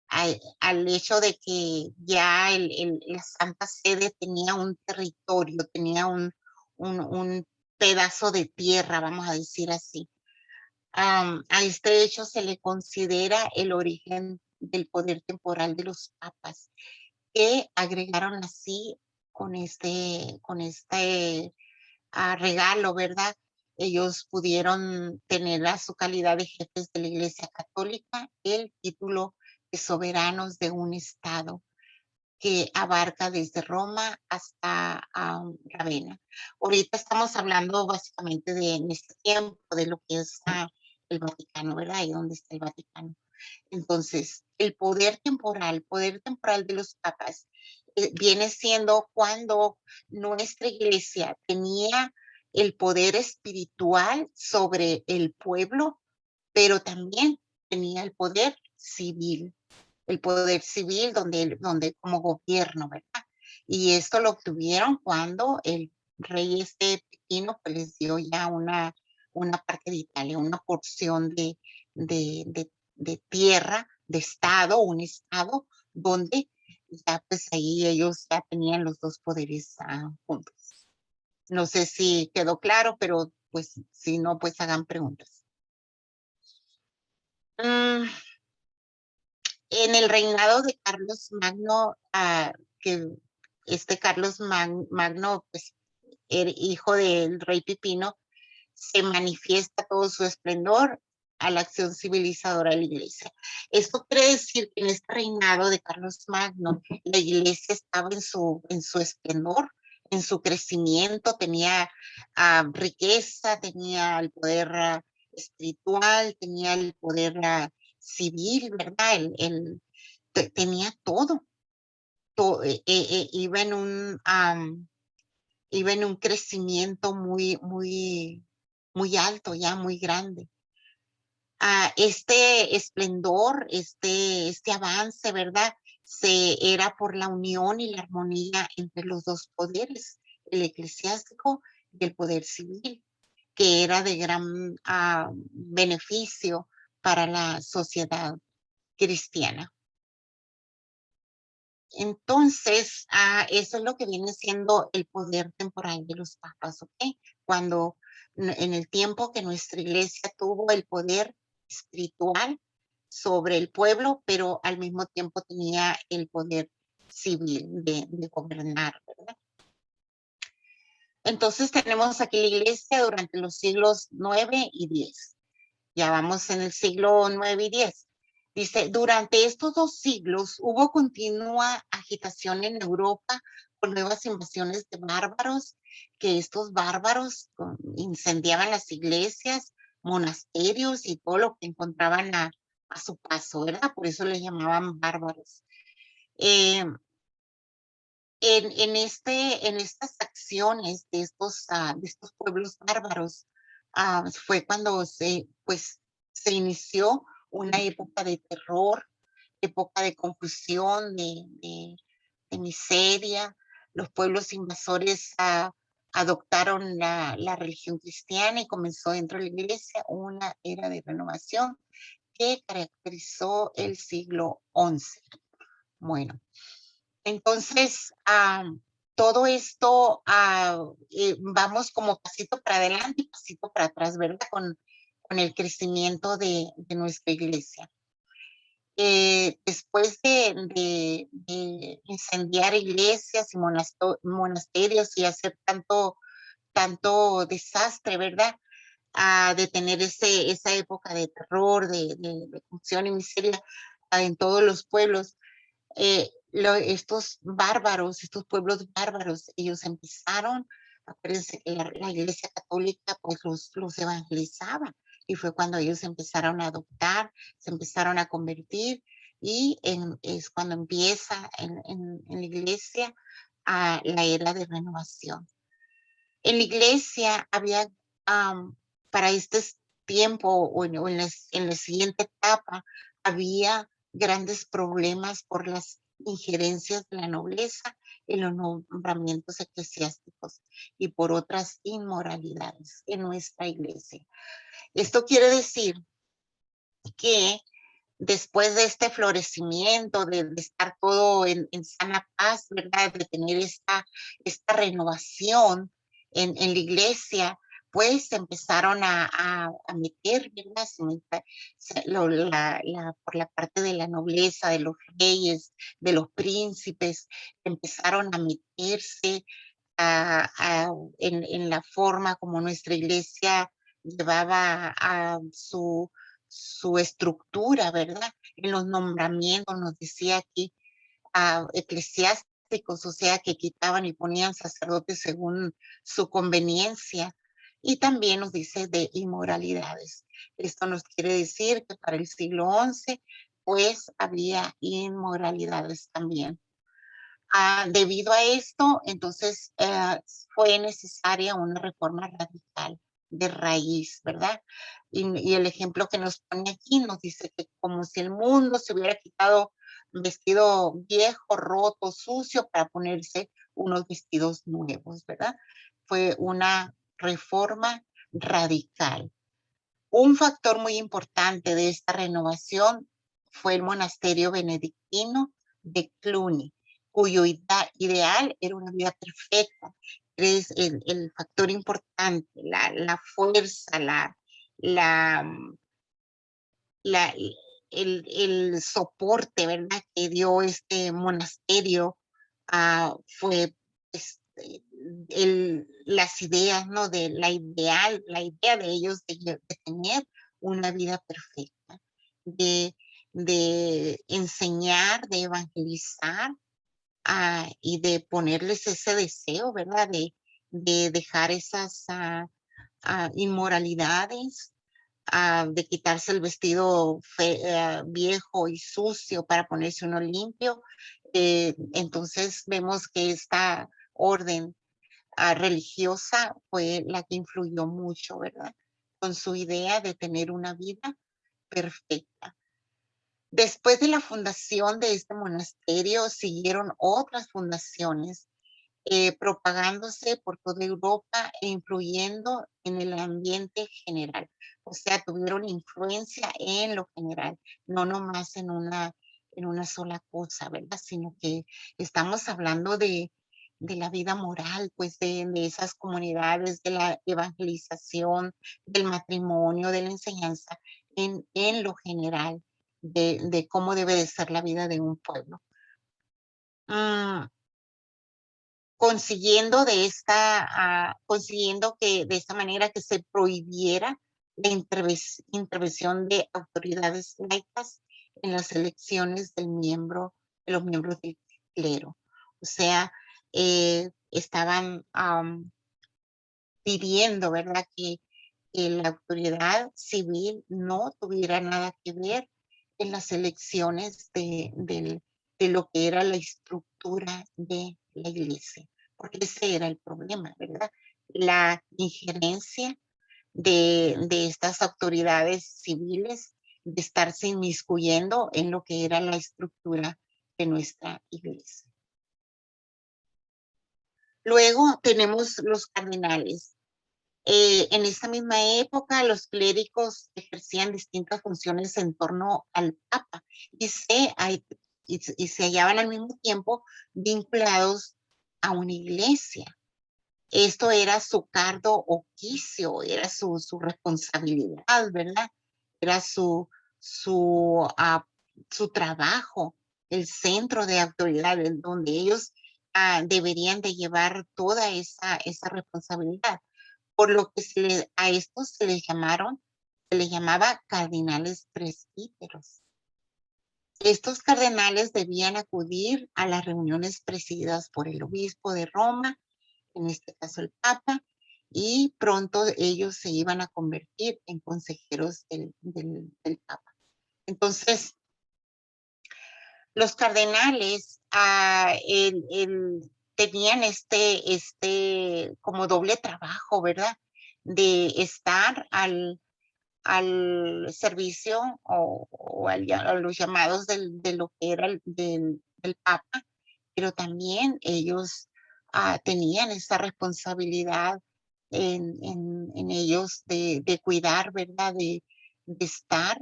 al hecho de que ya la Santa Sede tenía un territorio, tenía un pedazo de tierra, vamos a decir así. A este hecho se le considera el origen del poder temporal de los papas, que agregaron así con este regalo, ¿verdad? Ellos pudieron tener a su calidad de jefes de la Iglesia Católica el título de soberanos de un estado que abarca desde Roma hasta Ravenna. Ahorita estamos hablando básicamente en este tiempo de lo que es el Vaticano, ¿verdad? Y dónde está el Vaticano. Entonces, el poder temporal de los papas viene siendo cuando nuestra iglesia tenía el poder espiritual sobre el pueblo, pero también tenía el poder civil donde como gobierno, ¿verdad? Y esto lo obtuvieron cuando el rey Pipino pues les dio ya una parte de Italia, una porción de tierra, de estado, un estado donde ya pues ahí ellos ya tenían los dos poderes juntos. No sé si quedó claro, pero pues si no, pues hagan preguntas. En el reinado de Carlos Magno, que Carlos Magno, pues, era hijo del rey Pipino, se manifiesta todo su esplendor a la acción civilizadora de la iglesia. Esto quiere decir que en este reinado de Carlos Magno, la iglesia estaba en su esplendor, en su crecimiento, tenía riqueza, tenía el poder espiritual, tenía el poder civil, ¿verdad? Tenía todo. Iba en un crecimiento muy alto, ya muy grande. Este esplendor, este avance, ¿verdad? Era por la unión y la armonía entre los dos poderes, el eclesiástico y el poder civil, que era de gran beneficio para la sociedad cristiana. Entonces, eso es lo que viene siendo el poder temporal de los papas, ¿ok? Cuando en el tiempo que nuestra iglesia tuvo el poder espiritual sobre el pueblo, pero al mismo tiempo tenía el poder civil de gobernar, ¿verdad? Entonces tenemos aquí la iglesia durante los siglos 9 y 10. Ya vamos en el siglo 9 y 10. Dice, durante estos 2 siglos hubo continua agitación en Europa por nuevas invasiones de bárbaros, que estos bárbaros incendiaban las iglesias, monasterios y todo lo que encontraban a su paso, ¿verdad? Por eso les llamaban bárbaros. En estas acciones de estos pueblos bárbaros, fue cuando se inició una época de terror, época de confusión, de miseria. Los pueblos invasores adoptaron la religión cristiana y comenzó dentro de la iglesia una era de renovación que caracterizó el siglo XI. Bueno, entonces, todo esto, vamos como pasito para adelante y pasito para atrás, ¿verdad? Con el crecimiento de nuestra iglesia. Después de incendiar iglesias y monasterios y hacer tanto desastre, ¿verdad? De tener esa época de terror, de confusión y miseria en todos los pueblos. Estos bárbaros, estos pueblos bárbaros, ellos empezaron, acuérdense que la iglesia católica pues los evangelizaba y fue cuando ellos empezaron a adoptar, se empezaron a convertir y es cuando empieza en la iglesia la era de renovación. En la iglesia había, para este tiempo o en la siguiente etapa, había grandes problemas por las injerencias de la nobleza en los nombramientos eclesiásticos y por otras inmoralidades en nuestra iglesia. Esto quiere decir que después de este florecimiento, de estar todo en sana paz, ¿verdad? De tener esta renovación en la iglesia, pues empezaron a meter, ¿verdad? Por la parte de la nobleza, de los reyes, de los príncipes, empezaron a meterse en la forma como nuestra iglesia llevaba a su estructura, ¿verdad? En los nombramientos nos decía aquí eclesiásticos, o sea, que quitaban y ponían sacerdotes según su conveniencia. Y también nos dice de inmoralidades. Esto nos quiere decir que para el siglo XI, pues había inmoralidades también. Debido a esto, entonces fue necesaria una reforma radical de raíz, ¿verdad? Y el ejemplo que nos pone aquí nos dice que como si el mundo se hubiera quitado un vestido viejo, roto, sucio, para ponerse unos vestidos nuevos, ¿verdad? Fue una reforma radical. Un factor muy importante de esta renovación fue el monasterio benedictino de Cluny, cuyo ideal era una vida perfecta. Es el factor importante, la fuerza, la, la, el soporte, ¿verdad? Que dio este monasterio fue este, las ideas, ¿no? De la idea de ellos de tener una vida perfecta, de enseñar, de evangelizar y de ponerles ese deseo, ¿verdad? De dejar esas inmoralidades, de quitarse el vestido viejo y sucio para ponerse uno limpio. Entonces vemos que esta orden religiosa fue la que influyó mucho, ¿verdad? Con su idea de tener una vida perfecta. Después de la fundación de este monasterio, siguieron otras fundaciones propagándose por toda Europa e influyendo en el ambiente general. O sea, tuvieron influencia en lo general, no nomás en una sola cosa, ¿verdad? Sino que estamos hablando de la vida moral, pues de esas comunidades, de la evangelización, del matrimonio, de la enseñanza, en lo general, de cómo debe de ser la vida de un pueblo. Consiguiendo que de esta manera que se prohibiera la intervención de autoridades laicas en las elecciones de los miembros del clero. O sea, estaban pidiendo, ¿verdad?, que la autoridad civil no tuviera nada que ver en las elecciones de lo que era la estructura de la iglesia, porque ese era el problema, ¿verdad? La injerencia de estas autoridades civiles de estarse inmiscuyendo en lo que era la estructura de nuestra iglesia. Luego tenemos los cardenales. En esa misma época, los clérigos ejercían distintas funciones en torno al Papa y se hallaban al mismo tiempo vinculados a una iglesia. Esto era su cargo oficio, era su responsabilidad, ¿verdad? Era su trabajo, el centro de autoridad en donde ellos deberían de llevar toda esa responsabilidad. Por lo que a estos se les llamaba cardinales presbíteros. Estos cardenales debían acudir a las reuniones presididas por el obispo de Roma, en este caso el Papa, y pronto ellos se iban a convertir en consejeros del Papa. Entonces, los cardenales tenían como doble trabajo, ¿verdad? De estar al servicio o a los llamados de lo que era del Papa, pero también ellos tenían esa responsabilidad en ellos de cuidar, ¿verdad? De estar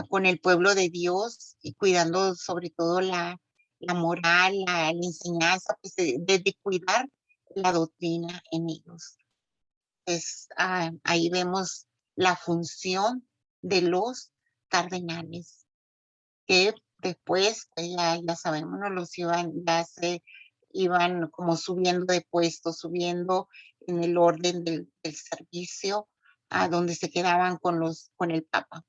con el pueblo de Dios y cuidando sobre todo la moral, la enseñanza, pues, de cuidar la doctrina en ellos. Pues, ahí vemos la función de los cardenales, que después, pues, ya sabemos, ¿no? Ya se iban como subiendo de puesto, subiendo en el orden del servicio, a donde se quedaban con el Papa.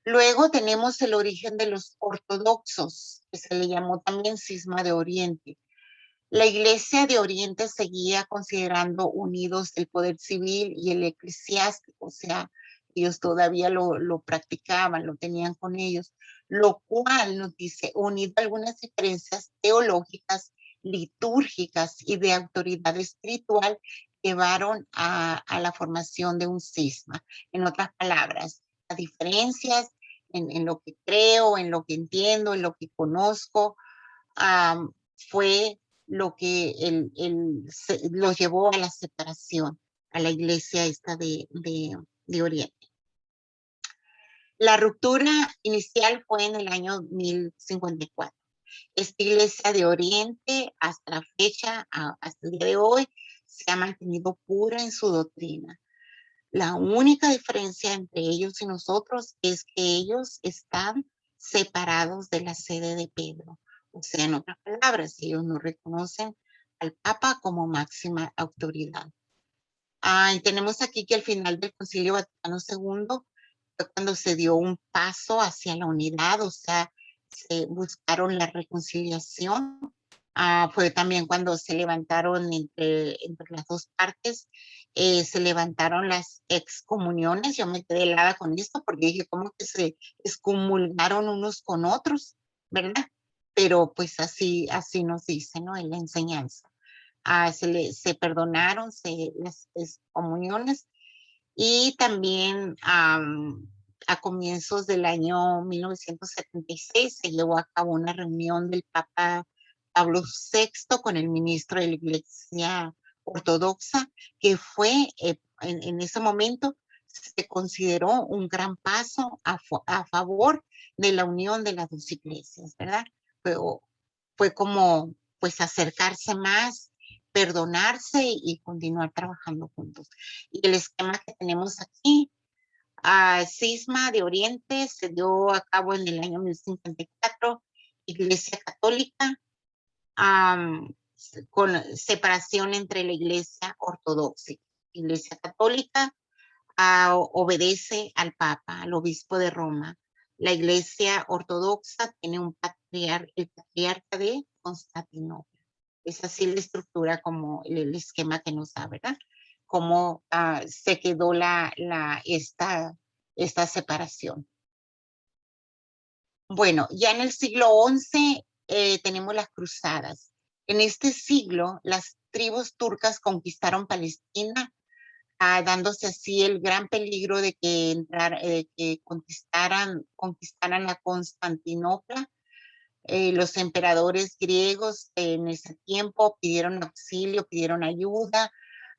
Luego tenemos el origen de los ortodoxos, que se le llamó también cisma de Oriente. La Iglesia de Oriente seguía considerando unidos el poder civil y el eclesiástico, o sea, ellos todavía lo practicaban, lo tenían con ellos, lo cual nos dice, unido a algunas diferencias teológicas, litúrgicas y de autoridad espiritual, llevaron a la formación de un cisma. En otras palabras, las diferencias en lo que creo, en lo que entiendo, en lo que conozco, fue lo que los llevó a la separación, a la iglesia esta de Oriente. La ruptura inicial fue en el año 1054. Esta iglesia de Oriente, hasta la fecha, hasta el día de hoy, se ha mantenido pura en su doctrina. La única diferencia entre ellos y nosotros es que ellos están separados de la sede de Pedro. O sea, en otras palabras, ellos no reconocen al Papa como máxima autoridad. Y tenemos aquí que al final del Concilio Vaticano II fue cuando se dio un paso hacia la unidad, o sea, se buscaron la reconciliación. Fue también cuando se levantaron entre las dos partes, se levantaron las excomuniones. Yo me quedé helada con esto porque dije, ¿cómo que se excomulgaron unos con otros? ¿Verdad? Pero pues así nos dice, ¿no? En la enseñanza. Se perdonaron las excomuniones y también a comienzos del año 1976 se llevó a cabo una reunión del Papa Pablo VI con el ministro de la Iglesia Ortodoxa, que fue en ese momento se consideró un gran paso a favor de la unión de las dos iglesias, ¿verdad? Fue como pues acercarse más, perdonarse y continuar trabajando juntos. Y el esquema que tenemos aquí, Cisma de Oriente, se dio a cabo en el año 1054, Iglesia Católica, con separación entre la Iglesia Ortodoxa. Iglesia Católica obedece al Papa, al Obispo de Roma. La Iglesia Ortodoxa tiene el patriarca de Constantinopla. Es así la estructura como el esquema que nos da, ¿verdad? Cómo se quedó esta separación. Bueno, ya en el siglo XI tenemos las cruzadas. En este siglo, las tribus turcas conquistaron Palestina, dándose así el gran peligro de que conquistaran a Constantinopla. Los emperadores griegos en ese tiempo pidieron auxilio, pidieron ayuda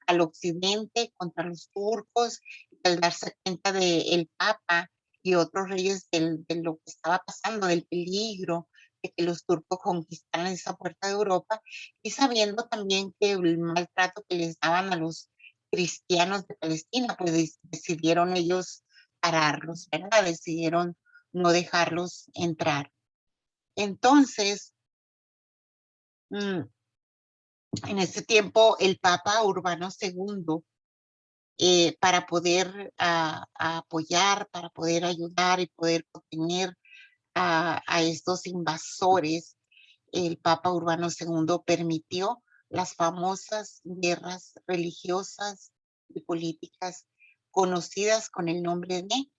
al occidente contra los turcos, al darse cuenta de el Papa y otros reyes de lo que estaba pasando, del peligro de que los turcos conquistaran esa puerta de Europa, y sabiendo también que el maltrato que les daban a los cristianos de Palestina, pues decidieron ellos pararlos, ¿verdad? Decidieron no dejarlos entrar. Entonces, en ese tiempo, el Papa Urbano II, para poder apoyar, para poder ayudar y poder contener a estos invasores, el Papa Urbano II permitió las famosas guerras religiosas y políticas conocidas con el nombre de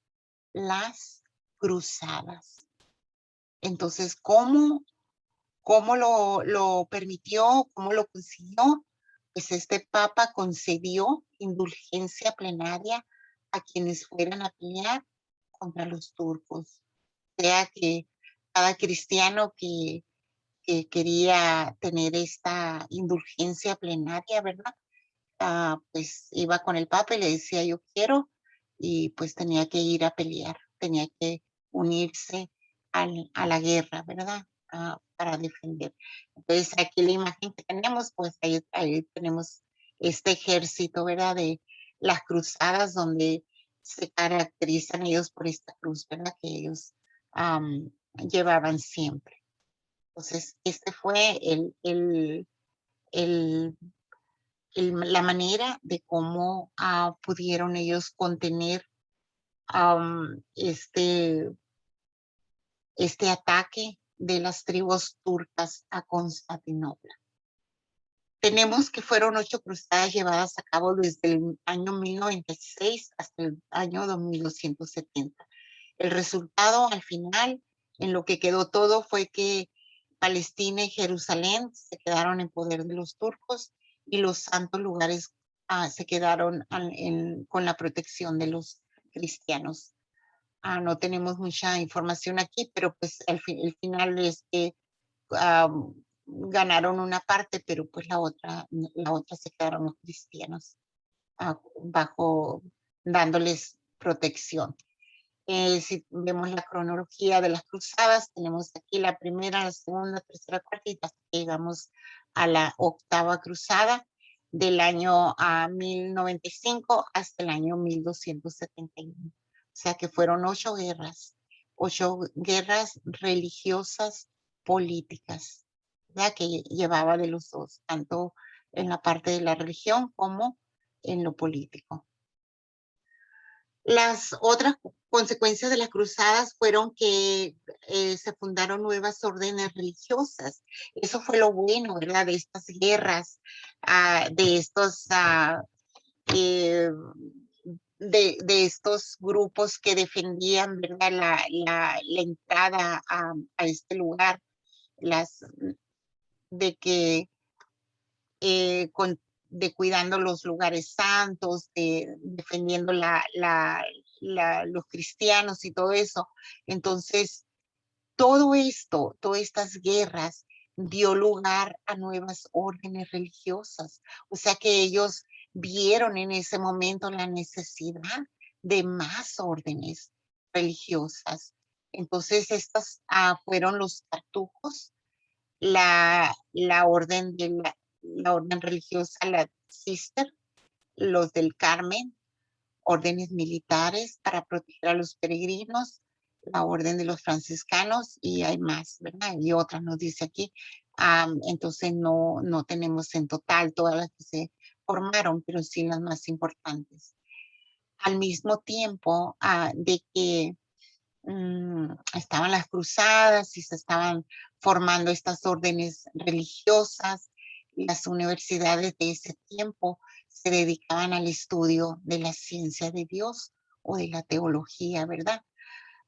las cruzadas. Entonces, ¿cómo lo permitió? ¿Cómo lo consiguió? Pues este Papa concedió indulgencia plenaria a quienes fueran a pelear contra los turcos. O sea que cada cristiano que quería tener esta indulgencia plenaria, ¿verdad? Pues iba con el Papa y le decía yo quiero, y pues tenía que ir a pelear, tenía que unirse a la guerra, ¿verdad? Para defender. Entonces aquí la imagen que tenemos, pues ahí tenemos este ejército, ¿verdad? De las cruzadas donde se caracterizan ellos por esta cruz, ¿verdad? Que ellos llevaban siempre. Entonces, este fue el la manera de cómo pudieron ellos contener este ataque de las tribus turcas a Constantinopla. Tenemos que fueron 8 cruzadas llevadas a cabo desde el año 1096 hasta el año 2270. El resultado al final, en lo que quedó todo, fue que Palestina y Jerusalén se quedaron en poder de los turcos y los santos lugares se quedaron con la protección de los cristianos. No tenemos mucha información aquí, pero pues el final es que ganaron una parte, pero pues la otra se quedaron los cristianos dándoles protección. Si vemos la cronología de las cruzadas, tenemos aquí la primera, la segunda, tercera, cuarta, y hasta que llegamos a la 8ª cruzada del año 1095 hasta el año 1271. O sea que fueron 8 guerras religiosas políticas, ¿verdad? Que llevaba de los dos, tanto en la parte de la religión como en lo político. Las otras consecuencias de las cruzadas fueron que se fundaron nuevas órdenes religiosas. Eso fue lo bueno, ¿verdad? De estas guerras, de estos grupos que defendían, ¿verdad? La entrada a este lugar, de que de cuidando los lugares santos, defendiendo los cristianos y todo eso. Entonces, todo esto, todas estas guerras dio lugar a nuevas órdenes religiosas. O sea que ellos vieron en ese momento la necesidad de más órdenes religiosas. Entonces, estas fueron los cartujos, la orden la orden religiosa, la Cister, los del Carmen, órdenes militares para proteger a los peregrinos, la orden de los franciscanos, y hay más, ¿verdad? Y otras nos dice aquí. Entonces no tenemos en total todas las que se formaron, pero sí las más importantes. Al mismo tiempo de que estaban las cruzadas y se estaban formando estas órdenes religiosas, las universidades de ese tiempo se dedicaban al estudio de la ciencia de Dios o de la teología, ¿verdad?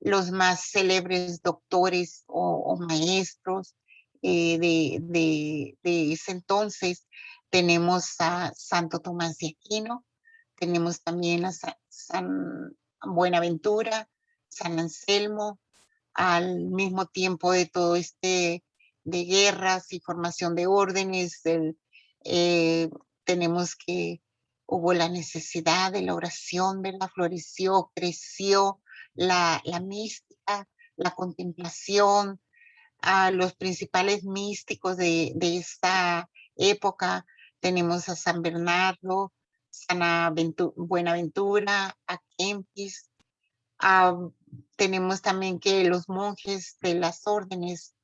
Los más célebres doctores o maestros de ese entonces, tenemos a Santo Tomás de Aquino, tenemos también a San Buenaventura, San Anselmo, al mismo tiempo de todo de guerras y formación de órdenes, tenemos que hubo la necesidad de la oración, ¿verdad? Floreció, creció la mística, la contemplación. A los principales místicos de esta época tenemos a San Bernardo, Buenaventura, a Kempis. Tenemos también que los monjes de las órdenes,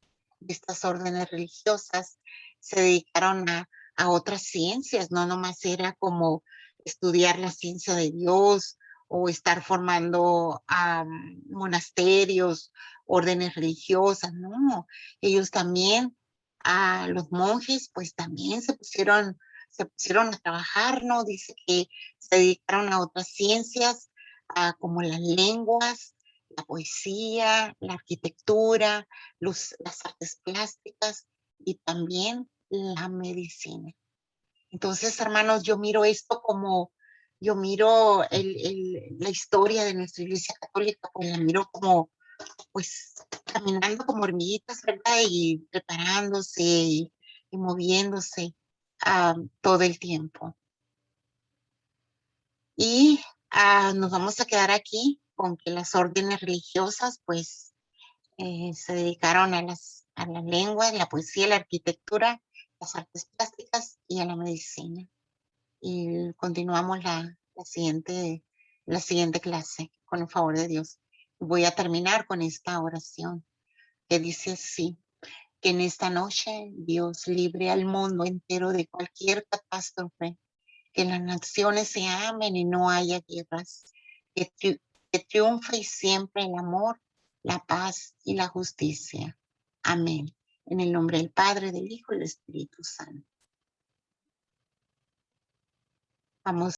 de estas órdenes religiosas, se dedicaron a otras ciencias, no nomás era como estudiar la ciencia de Dios o estar formando monasterios, órdenes religiosas, no, ellos también, los monjes, pues también se pusieron a trabajar, ¿no? Dice que se dedicaron a otras ciencias, como las lenguas, la poesía, la arquitectura, las artes plásticas y también la medicina. Entonces, hermanos, yo miro esto como, yo miro la historia de nuestra Iglesia Católica, pues la miro como, pues, caminando como hormiguitas, ¿verdad? Y preparándose y moviéndose todo el tiempo. Y nos vamos a quedar aquí con que las órdenes religiosas, pues, se dedicaron a las lenguas, la poesía, la arquitectura, las artes plásticas y a la medicina. Y continuamos la siguiente clase, con el favor de Dios. Voy a terminar con esta oración que dice así: que en esta noche Dios libre al mundo entero de cualquier catástrofe, que las naciones se amen y no haya guerras, que triunfe siempre el amor, la paz y la justicia. Amén. En el nombre del Padre, del Hijo y del Espíritu Santo. Vamos